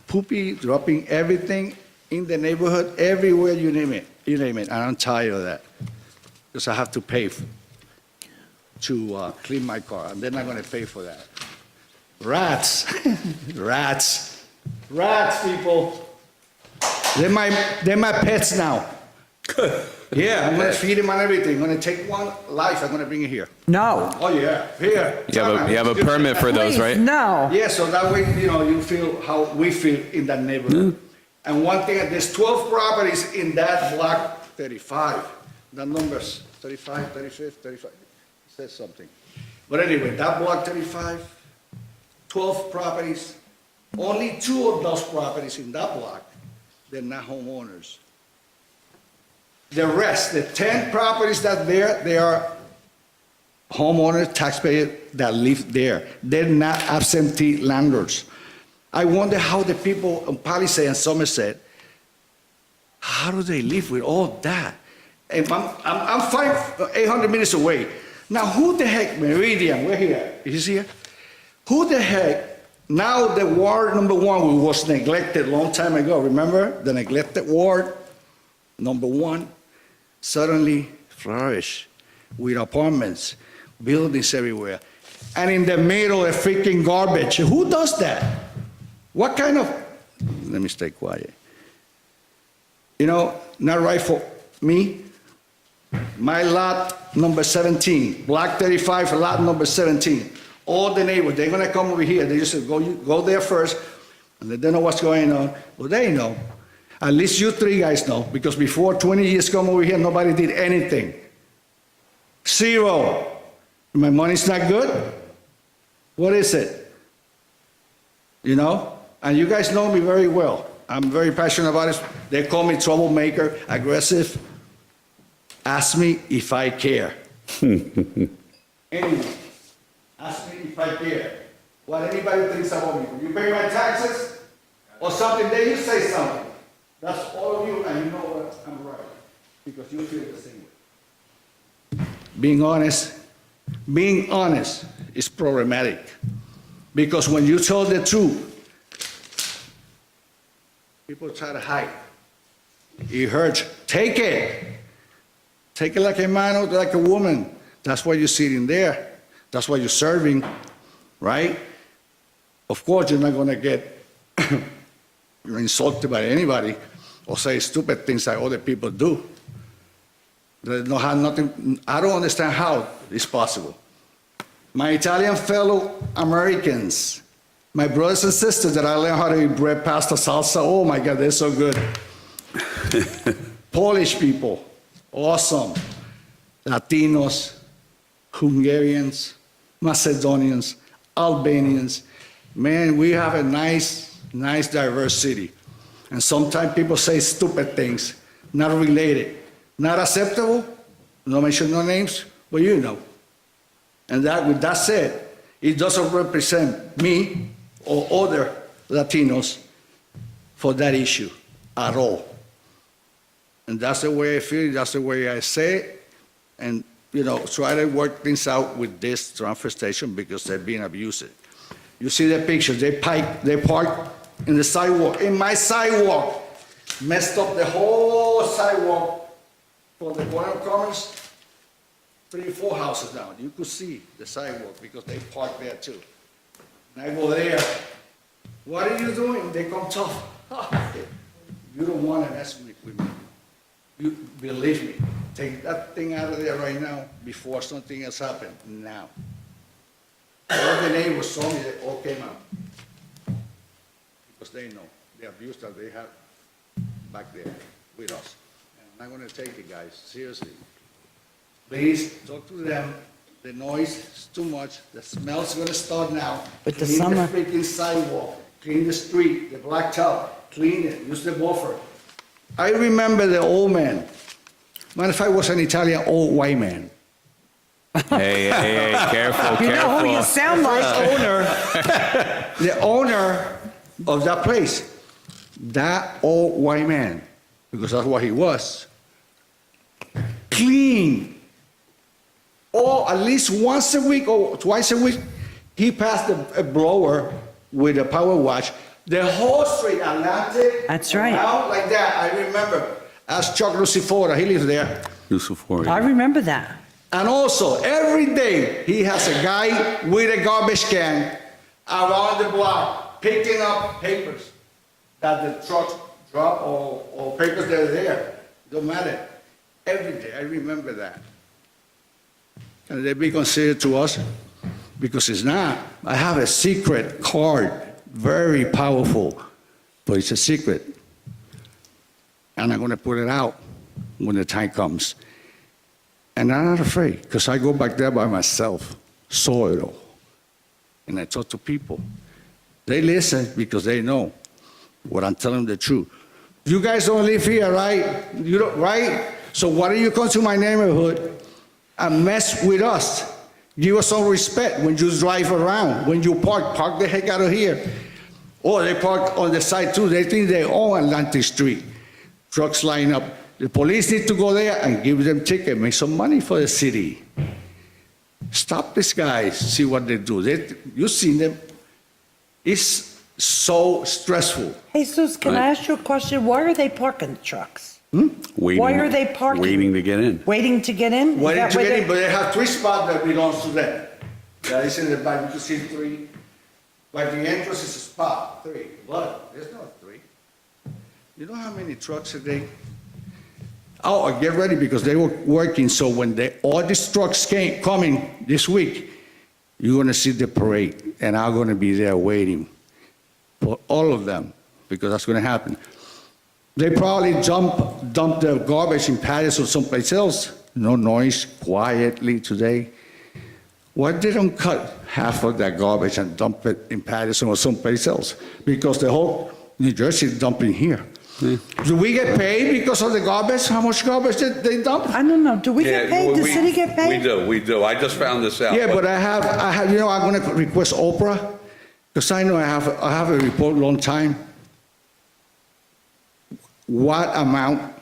poopy, dropping everything in the neighborhood, everywhere, you name it, and I'm tired of that, because I have to pay to clean my car, and they're not gonna pay for that. Rats, rats, people, they're my pets now. Yeah, I'm gonna feed them and everything. I'm gonna take one life, I'm gonna bring it here. No. Oh, yeah, here. You have a permit for those, Please, right? no. Yeah, so that way, you feel how we feel in that neighborhood. And one thing, there's 12 properties in that block 35. The numbers, 35, 35, 35, says something. But anyway, that block 35, 12 properties, only 2 of those properties in that block, they're not homeowners. The rest, the 10 properties that there, they are homeowners, taxpayers that live there. They're not absentee landlords. I wonder how the people in Palisade and Somerset, how do they live with all that? And I'm 800 minutes away. Now, who the heck, Meridian, we're here, is he here? Who the heck, now the ward number 1 was neglected a long time ago, remember? The neglected ward, number 1, suddenly flourished with apartments, buildings everywhere. And in the middle of freaking garbage. Who does that? What kind of, let me stay quiet. Not right for me. My lot number 17, block 35, lot number 17. All the neighbors, they're gonna come over here. They just say, go there first, and they don't know what's going on. Well, they know. At least you 3 guys know, because before 20 years come over here, nobody did anything. 0. My money's not good? What is it? And you guys know me very well. I'm very passionate about it. They call me troublemaker, aggressive. Ask me if I care. Anyway, ask me if I care. What anybody thinks about me. You pay my taxes or something, then you say something. That's all of you, and you know what? I'm right. Because you feel the same way. Being honest is problematic. Because when you tell the truth, people try to hide. It hurts. Take it. Take it like a man or like a woman. That's why you're sitting there. That's why you're serving, right? Of course, you're not going to get insulted by anybody or say stupid things like other people do. They don't have nothing. I don't understand how it's possible. My Italian fellow Americans, my brothers and sisters that I learned how to eat bread, pasta, salsa, oh my God, they're so good. Polish people, awesome. Latinos, Hungarians, Macedonians, Albanians. Man, we have a nice, diverse city. And sometimes people say stupid things, not related, not acceptable, no mention no names, but you know. And with that said, it doesn't represent me or other Latinos for that issue at all. And that's the way I feel, that's the way I say it, and try to work things out with this transfer station because they're being abused. You see the pictures, they park in the sidewalk, in my sidewalk, messed up the whole sidewalk from the corner of Commerce, 3 or 4 houses down. You could see the sidewalk because they park there too. And I go there, what are you doing? They come tough. You don't want to mess with me. You believe me. Take that thing out of there right now before something else happens. Now. All the neighbors saw me, they all came out. Because they know the abuse that they have back there with us. And I'm going to take it, guys, seriously. Please talk to them. The noise is too much. The smell's going to start now. With the Clean summer. the freaking sidewalk. Clean the street, the blacktop. Clean it. Use the buffer. I remember the old man. Matter of fact, was an Italian old white man. Hey, careful, You know who you careful. sound like? The owner of that place, that old white man, because that's what he was, clean. Or at least once a week or twice a week, he passed a blower with a power wash. The whole street, Atlantic. That's right. Out like that, I remember. Ask Chuck Lucifora, he lives there. I remember that. And also, every day, he has a guy with a garbage can around the block, picking up papers that the trucks drop or papers that are there. Don't matter. Every day, I remember that. Can they be considered to us? Because it's not. I have a secret card, very powerful, but it's a secret. And I'm going to put it out when the time comes. And I'm not afraid, because I go back there by myself, saw it all. And I talk to people. They listen because they know what I'm telling them the truth. You guys don't live here, right? You don't, right? So why don't you come to my neighborhood and mess with us? Give us some respect when you drive around. When you park the heck out of here. Or they park on the side too. They think they own Atlantic Street. Trucks line up. The police need to go there and give them ticket, make some money for the city. Stop these guys, see what they do. You've seen them. It's so stressful. Jesus, can I ask you a question? Why are they parking the trucks? Waiting- Why are they parking? Waiting to get in. Waiting to get in? Is Waiting that to where get they- in, but they have 3 spots that belongs to them. That is in the back, you can see 3. But the entrance is a spot, 3. But there's not 3. You know how many trucks a day? Oh, get ready because they were working. So when all these trucks coming this week, you're going to see the parade, and I'm going to be there waiting for all of them because that's going to happen. They probably dump the garbage in Patterson or someplace else. No noise, quietly today. Why they don't cut half of that garbage and dump it in Patterson or someplace else? Because the whole New Jersey is dumping here. Do we get paid because of the garbage? How much garbage did they dump? I don't know. Do we get paid? Does the city get paid? We do. I just found this out. Yeah, but I have, I'm going to request Oprah, because I know I have a report long time. What amount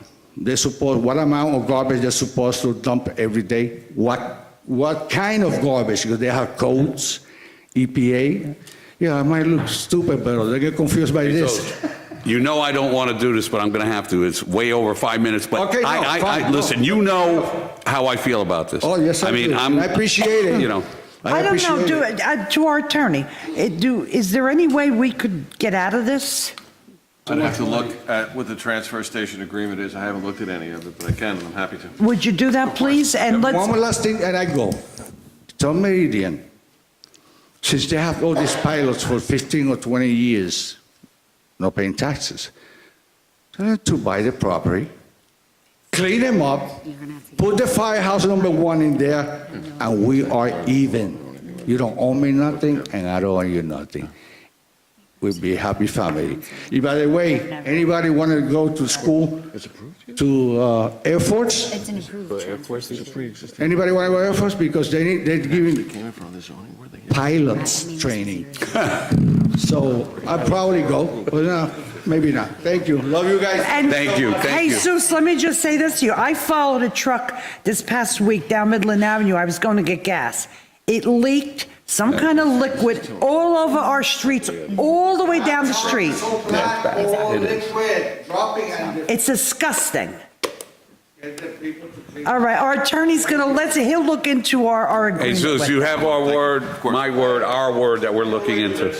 of garbage they're supposed to dump every day? What kind of garbage? Because they have codes, EPA. Yeah, I might look stupid, but they get confused by this. You know I don't want to do this, but I'm going to have to. It's way over 5 minutes, but Okay, no, fine, no. listen, you know how I feel about this. Oh, yes, I mean, do. I appreciate it. You know. I don't know, appreciate it. to our attorney, is there any way we could get out of this? I'd have to look at what the transfer station agreement is. I haven't looked at any of it, but I can, and I'm happy to. Would you do that, please? And One let's, more last thing, and I go. Tell Meridian, since they have all these pilots for 15 or 20 years, not paying taxes, tell them to buy the property, clean them up, put the firehouse #1 in there, and we are even. You don't owe me nothing, and I don't owe you nothing. We'll be a happy family. By the way, anybody want to go to school, to Air Force? It's an approved. Air Force is a pre-existing. Anybody want to go Air Force? Because they're giving Came in from the zoning, where'd they get it? pilots training. So I'd probably go, but maybe not. Thank you. Love you guys. And Thank you, thank you. Jesus, let me just say this to you. I followed a truck this past week down Midland Avenue. I was going to get gas. It leaked some kind of liquid all over our streets, all the way down the street. So black, all liquid, dropping and It's disgusting. get the people to clean. All right, our attorney's gonna, he'll look into our Hey, agreement. Zeus, with you it. have our word, my word, our word that we're looking into.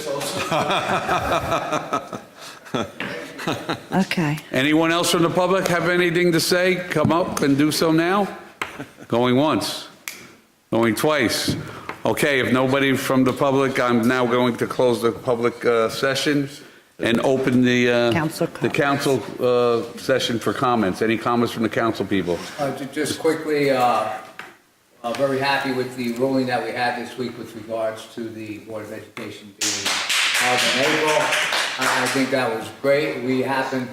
Okay. Anyone else from the public have anything to say? Come up and do so now. Going once, going twice. Okay, if nobody from the public, I'm now going to close the public session and open the council session for comments. Any comments from the council people? Just quickly, very happy with the ruling that we had this week with regards to the Board of Education being held in April. I think that was great. We happened,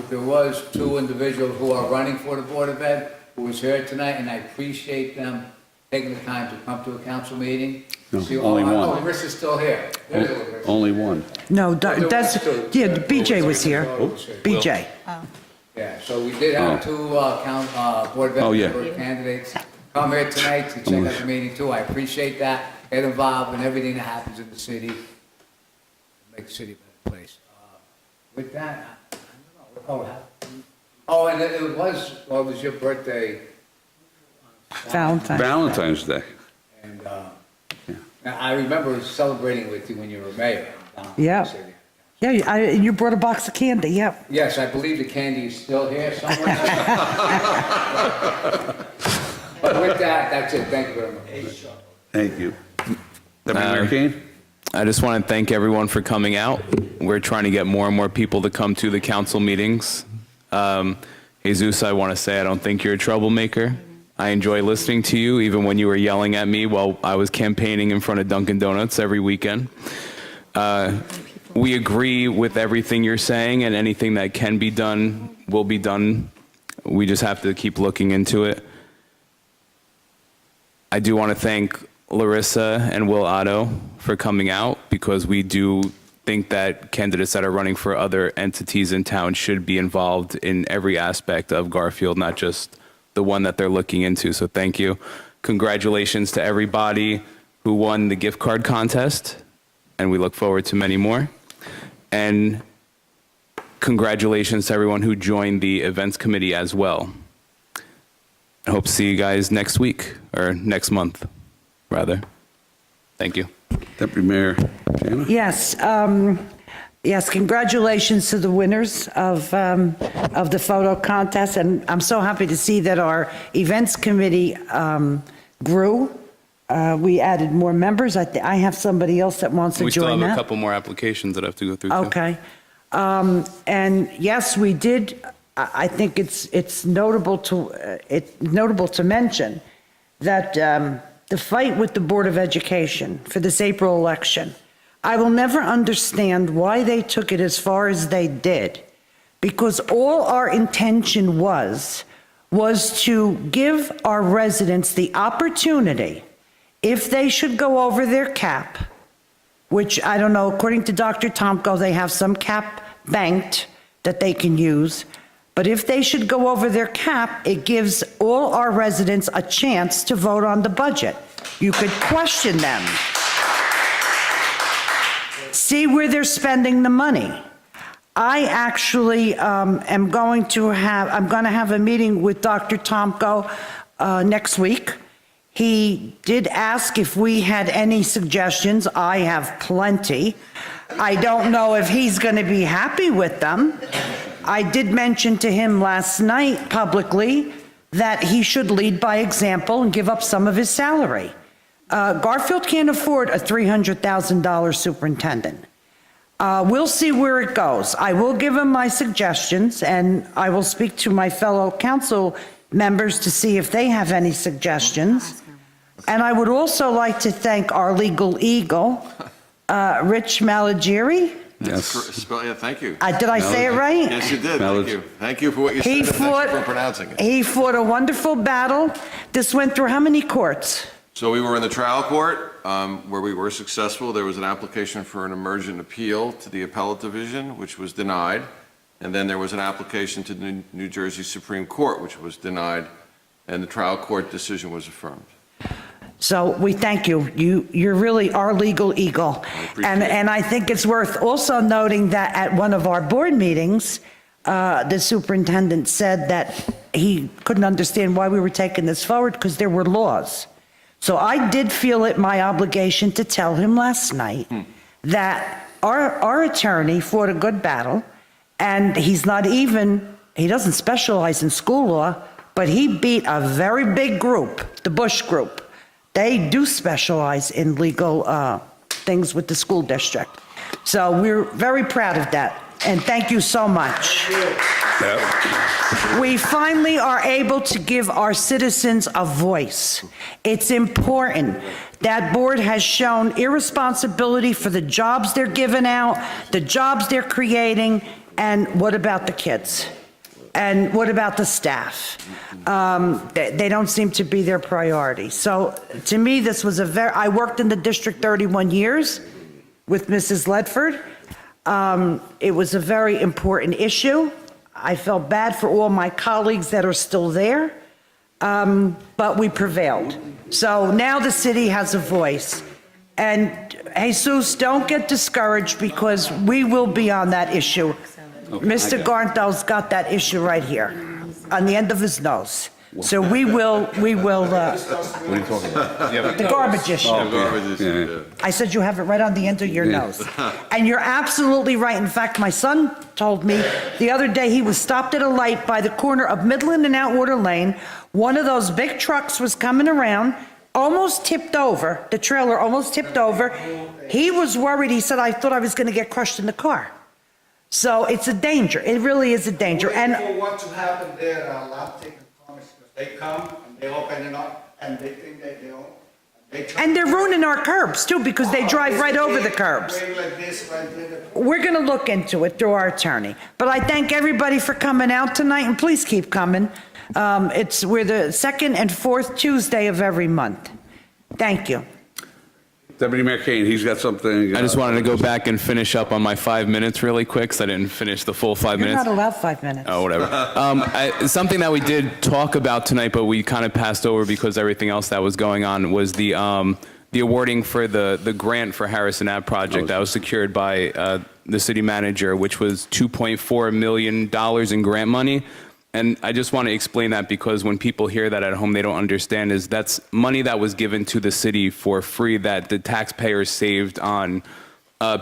there was 2 individuals who are running for the Board of Ed who was here tonight, and I appreciate them taking the time to come to a council meeting. No, See, only one. Oh, Larissa's still here. There's Larissa. Only one. No, that's, yeah, BJ was here. BJ. Yeah, so we did have 2 Board of Ed Oh, yeah. member candidates come here tonight to check out the meeting too. I appreciate that. Get involved in everything that happens in the city. Make the city a better place. With that, I don't know. Oh, and it was your birthday. Valentine's Day. And I remember celebrating with you when you were mayor. down in the Yeah. city. Yeah, you brought a box of candy, yep. Yes, I believe the candy is still here somewhere. But with that, that's it. Thank you very much. Thank you. Deputy Mayor Kane? I just want to thank everyone for coming out. We're trying to get more and more people to come to the council meetings. Jesus, I want to say I don't think you're a troublemaker. I enjoy listening to you, even when you were yelling at me while I was campaigning in front of Dunkin' Donuts every weekend. We agree with everything you're saying, and anything that can be done will be done. We just have to keep looking into it. I do want to thank Larissa and Will Otto for coming out, because we do think that candidates that are running for other entities in town should be involved in every aspect of Garfield, not just the one that they're looking into. So thank you. Congratulations to everybody who won the gift card contest, and we look forward to many more. And congratulations to everyone who joined the events committee as well. I hope to see you guys next week, or next month, rather. Thank you. Deputy Mayor Jana? Yes, yes, congratulations to the winners of the photo contest, and I'm so happy to see that our events committee grew. We added more members. I have somebody else that wants to We still join have that. a couple more applications that I have to go through, too. Okay. And yes, we did, I think it's notable to mention that the fight with the Board of Education for this April election, I will never understand why they took it as far as they did, because all our intention was to give our residents the opportunity, if they should go over their cap, which I don't know, according to Dr. Tomko, they have some cap banked that they can use. But if they should go over their cap, it gives all our residents a chance to vote on the budget. You could question them. See where they're spending the money. I actually am going to have a meeting with Dr. Tomko next week. He did ask if we had any suggestions. I have plenty. I don't know if he's going to be happy with them. I did mention to him last night publicly that he should lead by example and give up some of his salary. Garfield can't afford a $300,000 superintendent. We'll see where it goes. I will give him my suggestions, and I will speak to my fellow council members to see if they have any suggestions. And I would also like to thank our legal eagle, Rich Malagiri. Yes. Yeah, thank you. Did I say it right? Yes, you did. Thank you. Thank you for what you said. He and thank you fought, for pronouncing it. he fought a wonderful battle. This went through how many courts? So we were in the trial court, where we were successful. There was an application for an emergent appeal to the appellate division, which was denied. And then there was an application to the New Jersey Supreme Court, which was denied, and the trial court decision was affirmed. So we thank you. You're really our legal eagle. And I think it's worth also noting that at one of our board meetings, the superintendent said that he couldn't understand why we were taking this forward because there were laws. So I did feel it my obligation to tell him last night that our attorney fought a good battle, and he doesn't specialize in school law, but he beat a very big group, the Bush Group. They do specialize in legal things with the school district. So we're very proud of that, and thank you so much. We finally are able to give our citizens a voice. It's important. That board has shown irresponsibility for the jobs they're giving out, the jobs they're creating, and what about the kids? And what about the staff? They don't seem to be their priority. So to me, this was I worked in the district 31 years with Mrs. Ledford. It was a very important issue. I felt bad for all my colleagues that are still there, but we prevailed. So now the city has a voice. And Jesus, don't get discouraged because we will be on that issue. Mr. Garnthall's got that issue right here on the end of his nose. So we will, What are you talking about? the garbage issue. Garbage issue, yeah. I said you have it right on the end of your nose. And you're absolutely right. In fact, my son told me the other day he was stopped at a light by the corner of Midland and Outwater Lane. One of those big trucks was coming around, almost tipped over. The trailer almost tipped over. He was worried. He said, I thought I was going to get crushed in the car. So it's a danger. It really is a danger. And For what to happen there, a lot of taking comments, because they come and they open it up and they think that they own. And they're ruining our curbs too because they drive right over the curbs. Like this, right there. We're going to look into it through our attorney. But I thank everybody for coming out tonight, and please keep coming. We're the second and fourth Tuesday of every month. Thank you. Deputy Mayor Kane, he's got something. I just wanted to go back and finish up on my 5 minutes really quick, because I didn't finish the full 5 You're minutes. not allowed 5 minutes. Oh, whatever. Something that we did talk about tonight, but we kind of passed over because everything else that was going on, was the awarding for the grant for Harrison Ave project that was secured by the city manager, which was $2.4 million in grant money. And I just want to explain that because when people hear that at home, they don't understand is that's money that was given to the city for free that the taxpayers saved on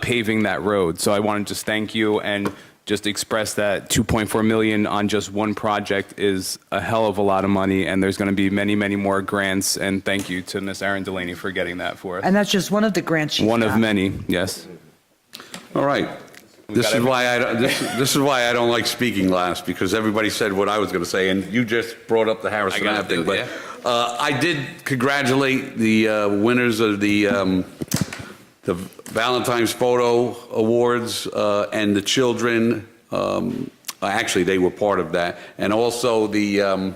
paving that road. So I want to just thank you and just express that $2.4 million on just one project is a hell of a lot of money, and there's going to be many, many more grants. And thank you to Ms. Erin Delaney for getting that for us. And that's just one of the grants she's One got. of many, yes. All right. This is why I don't like speaking last, because everybody said what I was going to say, and you just brought up the Harrison Ave thing. But I did congratulate the winners of the Valentine's Photo Awards and the children. Actually, they were part of that, and also the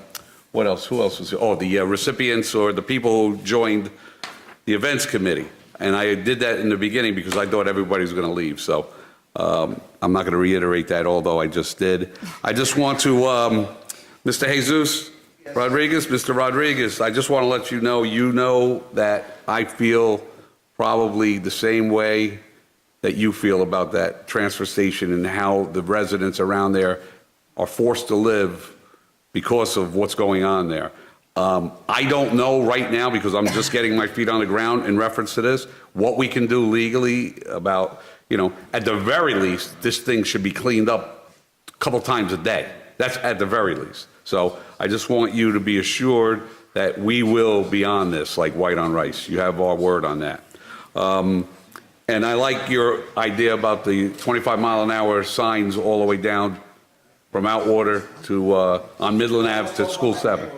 what else? Who else was? Oh, the recipients or the people who joined the events committee. And I did that in the beginning because I thought everybody was going to leave. So. I'm not going to reiterate that, although I just did. I just want to, Mr. Jesus Rodriguez, Mr. Rodriguez, I just want to let you know that I feel probably the same way that you feel about that transfer station and how the residents around there are forced to live because of what's going on there. I don't know right now, because I'm just getting my feet on the ground in reference to this, what we can do legally about, at the very least, this thing should be cleaned up a couple times a day. That's at the very least. So I just want you to be assured that we will be on this like white on rice. You have our word on that. And I like your idea about the 25-mile-an-hour signs all the way down from Outwater to, on Midland Ave to School 7.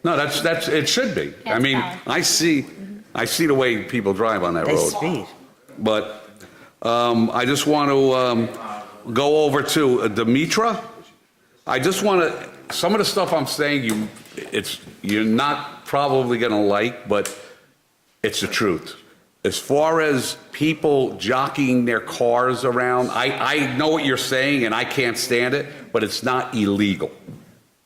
No, it should be. I mean, I see the way people drive on that road. They speed. But I just want to go over to Demetra. I just want to, some of the stuff I'm saying, you're not probably going to like, but it's the truth. as far as people jockeying their cars around, I know what you're saying and I can't stand it, but it's not illegal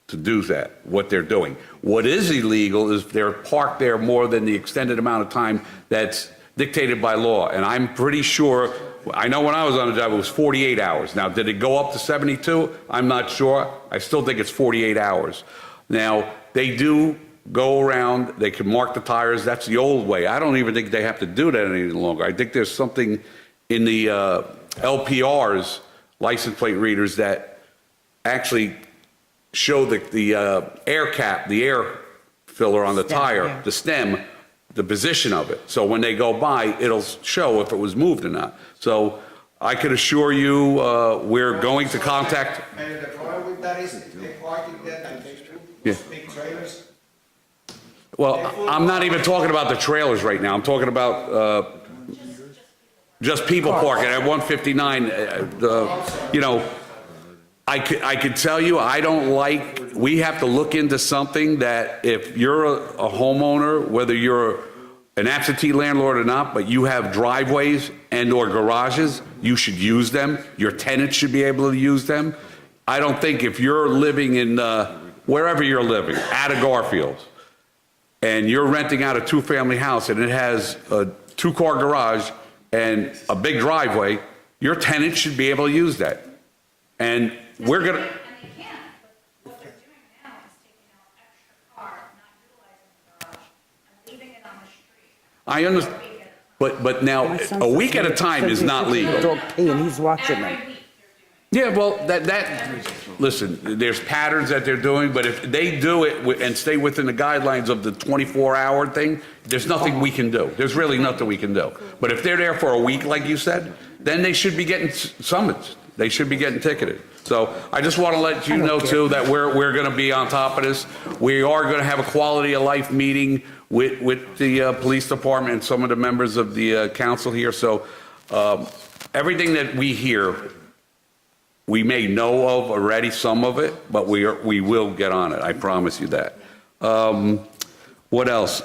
to do that, what they're doing. What is illegal is they're parked there more than the extended amount of time that's dictated by law. And I'm pretty sure, I know when I was on the job, it was 48 hours. Now, did it go up to 72? I'm not sure. I still think it's 48 hours. Now, they do go around, they can mark the tires. That's the old way. I don't even think they have to do that any longer. I think there's something in the LPRs, license plate readers, that actually show the air cap, the air filler on the tire, the stem, the position of it. So when they go by, it'll show if it was moved or not. So I can assure you, we're going to contact. And the problem with that is they parking there and they Yeah. big trailers. Well, I'm not even talking about the trailers right now. I'm talking about just people parking at 159. You know, I could tell you, I don't like, we have to look into something that if you're a homeowner, whether you're an absentee landlord or not, but you have driveways and or garages, you should use them. Your tenants should be able to use them. I don't think if you're living in wherever you're living, out of Garfield, and you're renting out a two-family house and it has a two-car garage and a big driveway, your tenant should be able to use that. And we're gonna. And they can, but what they're doing now is taking out extra car, not utilizing the garage, and leaving it on the street. I understand, but now, a week at a time is not legal. Dog pee and he's watching them. Yeah, well, listen, there's patterns that they're doing, but if they do it and stay within the guidelines of the 24-hour thing, there's nothing we can do. There's really nothing we can do. But if they're there for a week, like you said, then they should be getting summons. They should be getting ticketed. So I just want to let you know, too, that we're going to be on top of this. We are going to have a quality of life meeting with the police department and some of the members of the council here. So everything that we hear, we may know of already, some of it, but we will get on it. I promise you that. What else?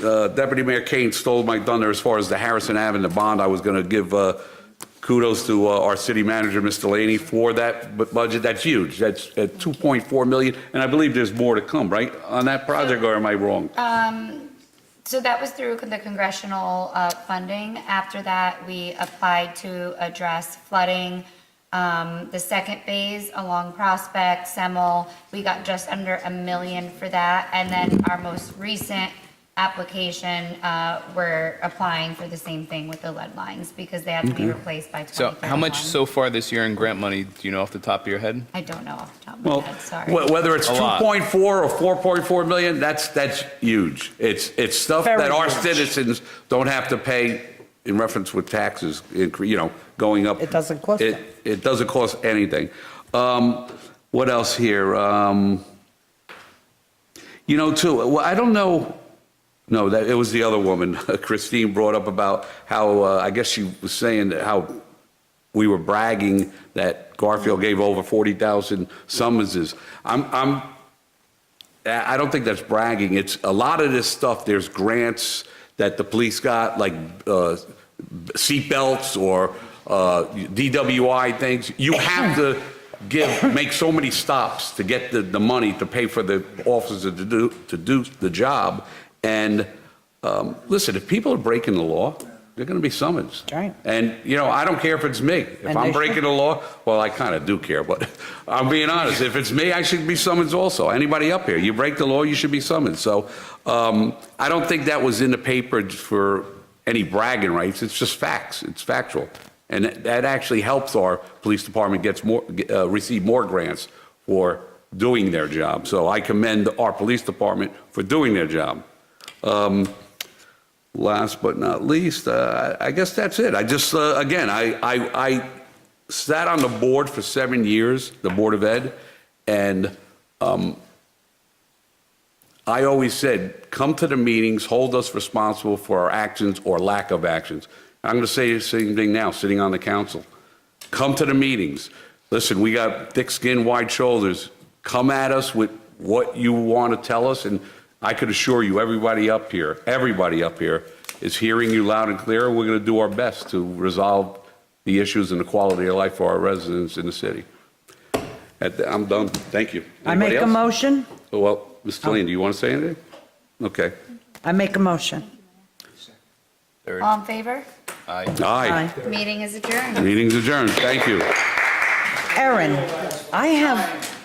Deputy Mayor Kane stole my thunder as far as the Harrison Avenue bond. I was going to give kudos to our city manager, Mr. Delaney, for that budget. That's huge. That's at $2.4 million, and I believe there's more to come, right, on that project, or am I wrong? So that was through the congressional funding. After that, we applied to address flooding. The second phase along Prospect, Semmel, we got just under $1 million for that. And then our most recent application, we're applying for the same thing with the lead lines because they have to be replaced by 2031. So how much so far this year in grant money, do you know off the top of your head? I don't know off the top of my head, sorry. Whether it's A lot. 2.4 or 4.4 million, that's huge. It's stuff Very that our huge. citizens don't have to pay in reference with taxes, going up. It doesn't cost them. It doesn't cost anything. What else here? Too, well, I don't know. No, it was the other woman. Christine brought up about how, I guess she was saying that how we were bragging that Garfield gave over 40,000 summonses. I don't think that's bragging. It's a lot of this stuff. There's grants that the police got, like seat belts or DWI things. You have to make so many stops to get the money to pay for the officers to do the job. And listen, if people are breaking the law, they're going to be summoned. Right. And, I don't care if it's me. If And I'm they breaking the law, well, I kind of do care, but I'm being honest. If it's me, I should be summoned also. Anybody up here, you break the law, you should be summoned. So I don't think that was in the paper for any bragging rights. It's just facts. It's factual. And that actually helps our police department receive more grants for doing their job. So I commend our police department for doing their job. Last but not least, I guess that's it. I just, again, I sat on the board for 7 years, the Board of Ed, and I always said, come to the meetings, hold us responsible for our actions or lack of actions. I'm going to say the same thing now, sitting on the council. Come to the meetings. Listen, we got thick skin, wide shoulders. Come at us with what you want to tell us, and I could assure you, everybody up here is hearing you loud and clear. We're going to do our best to resolve the issues and the quality of life for our residents in the city. I'm done. Thank you. I make Anybody a else? motion. Well, Ms. Delaney, do you want to say anything? Okay. I make a motion. All in favor? Aye. Meeting is adjourned. Meeting's adjourned. Thank you. Erin, I have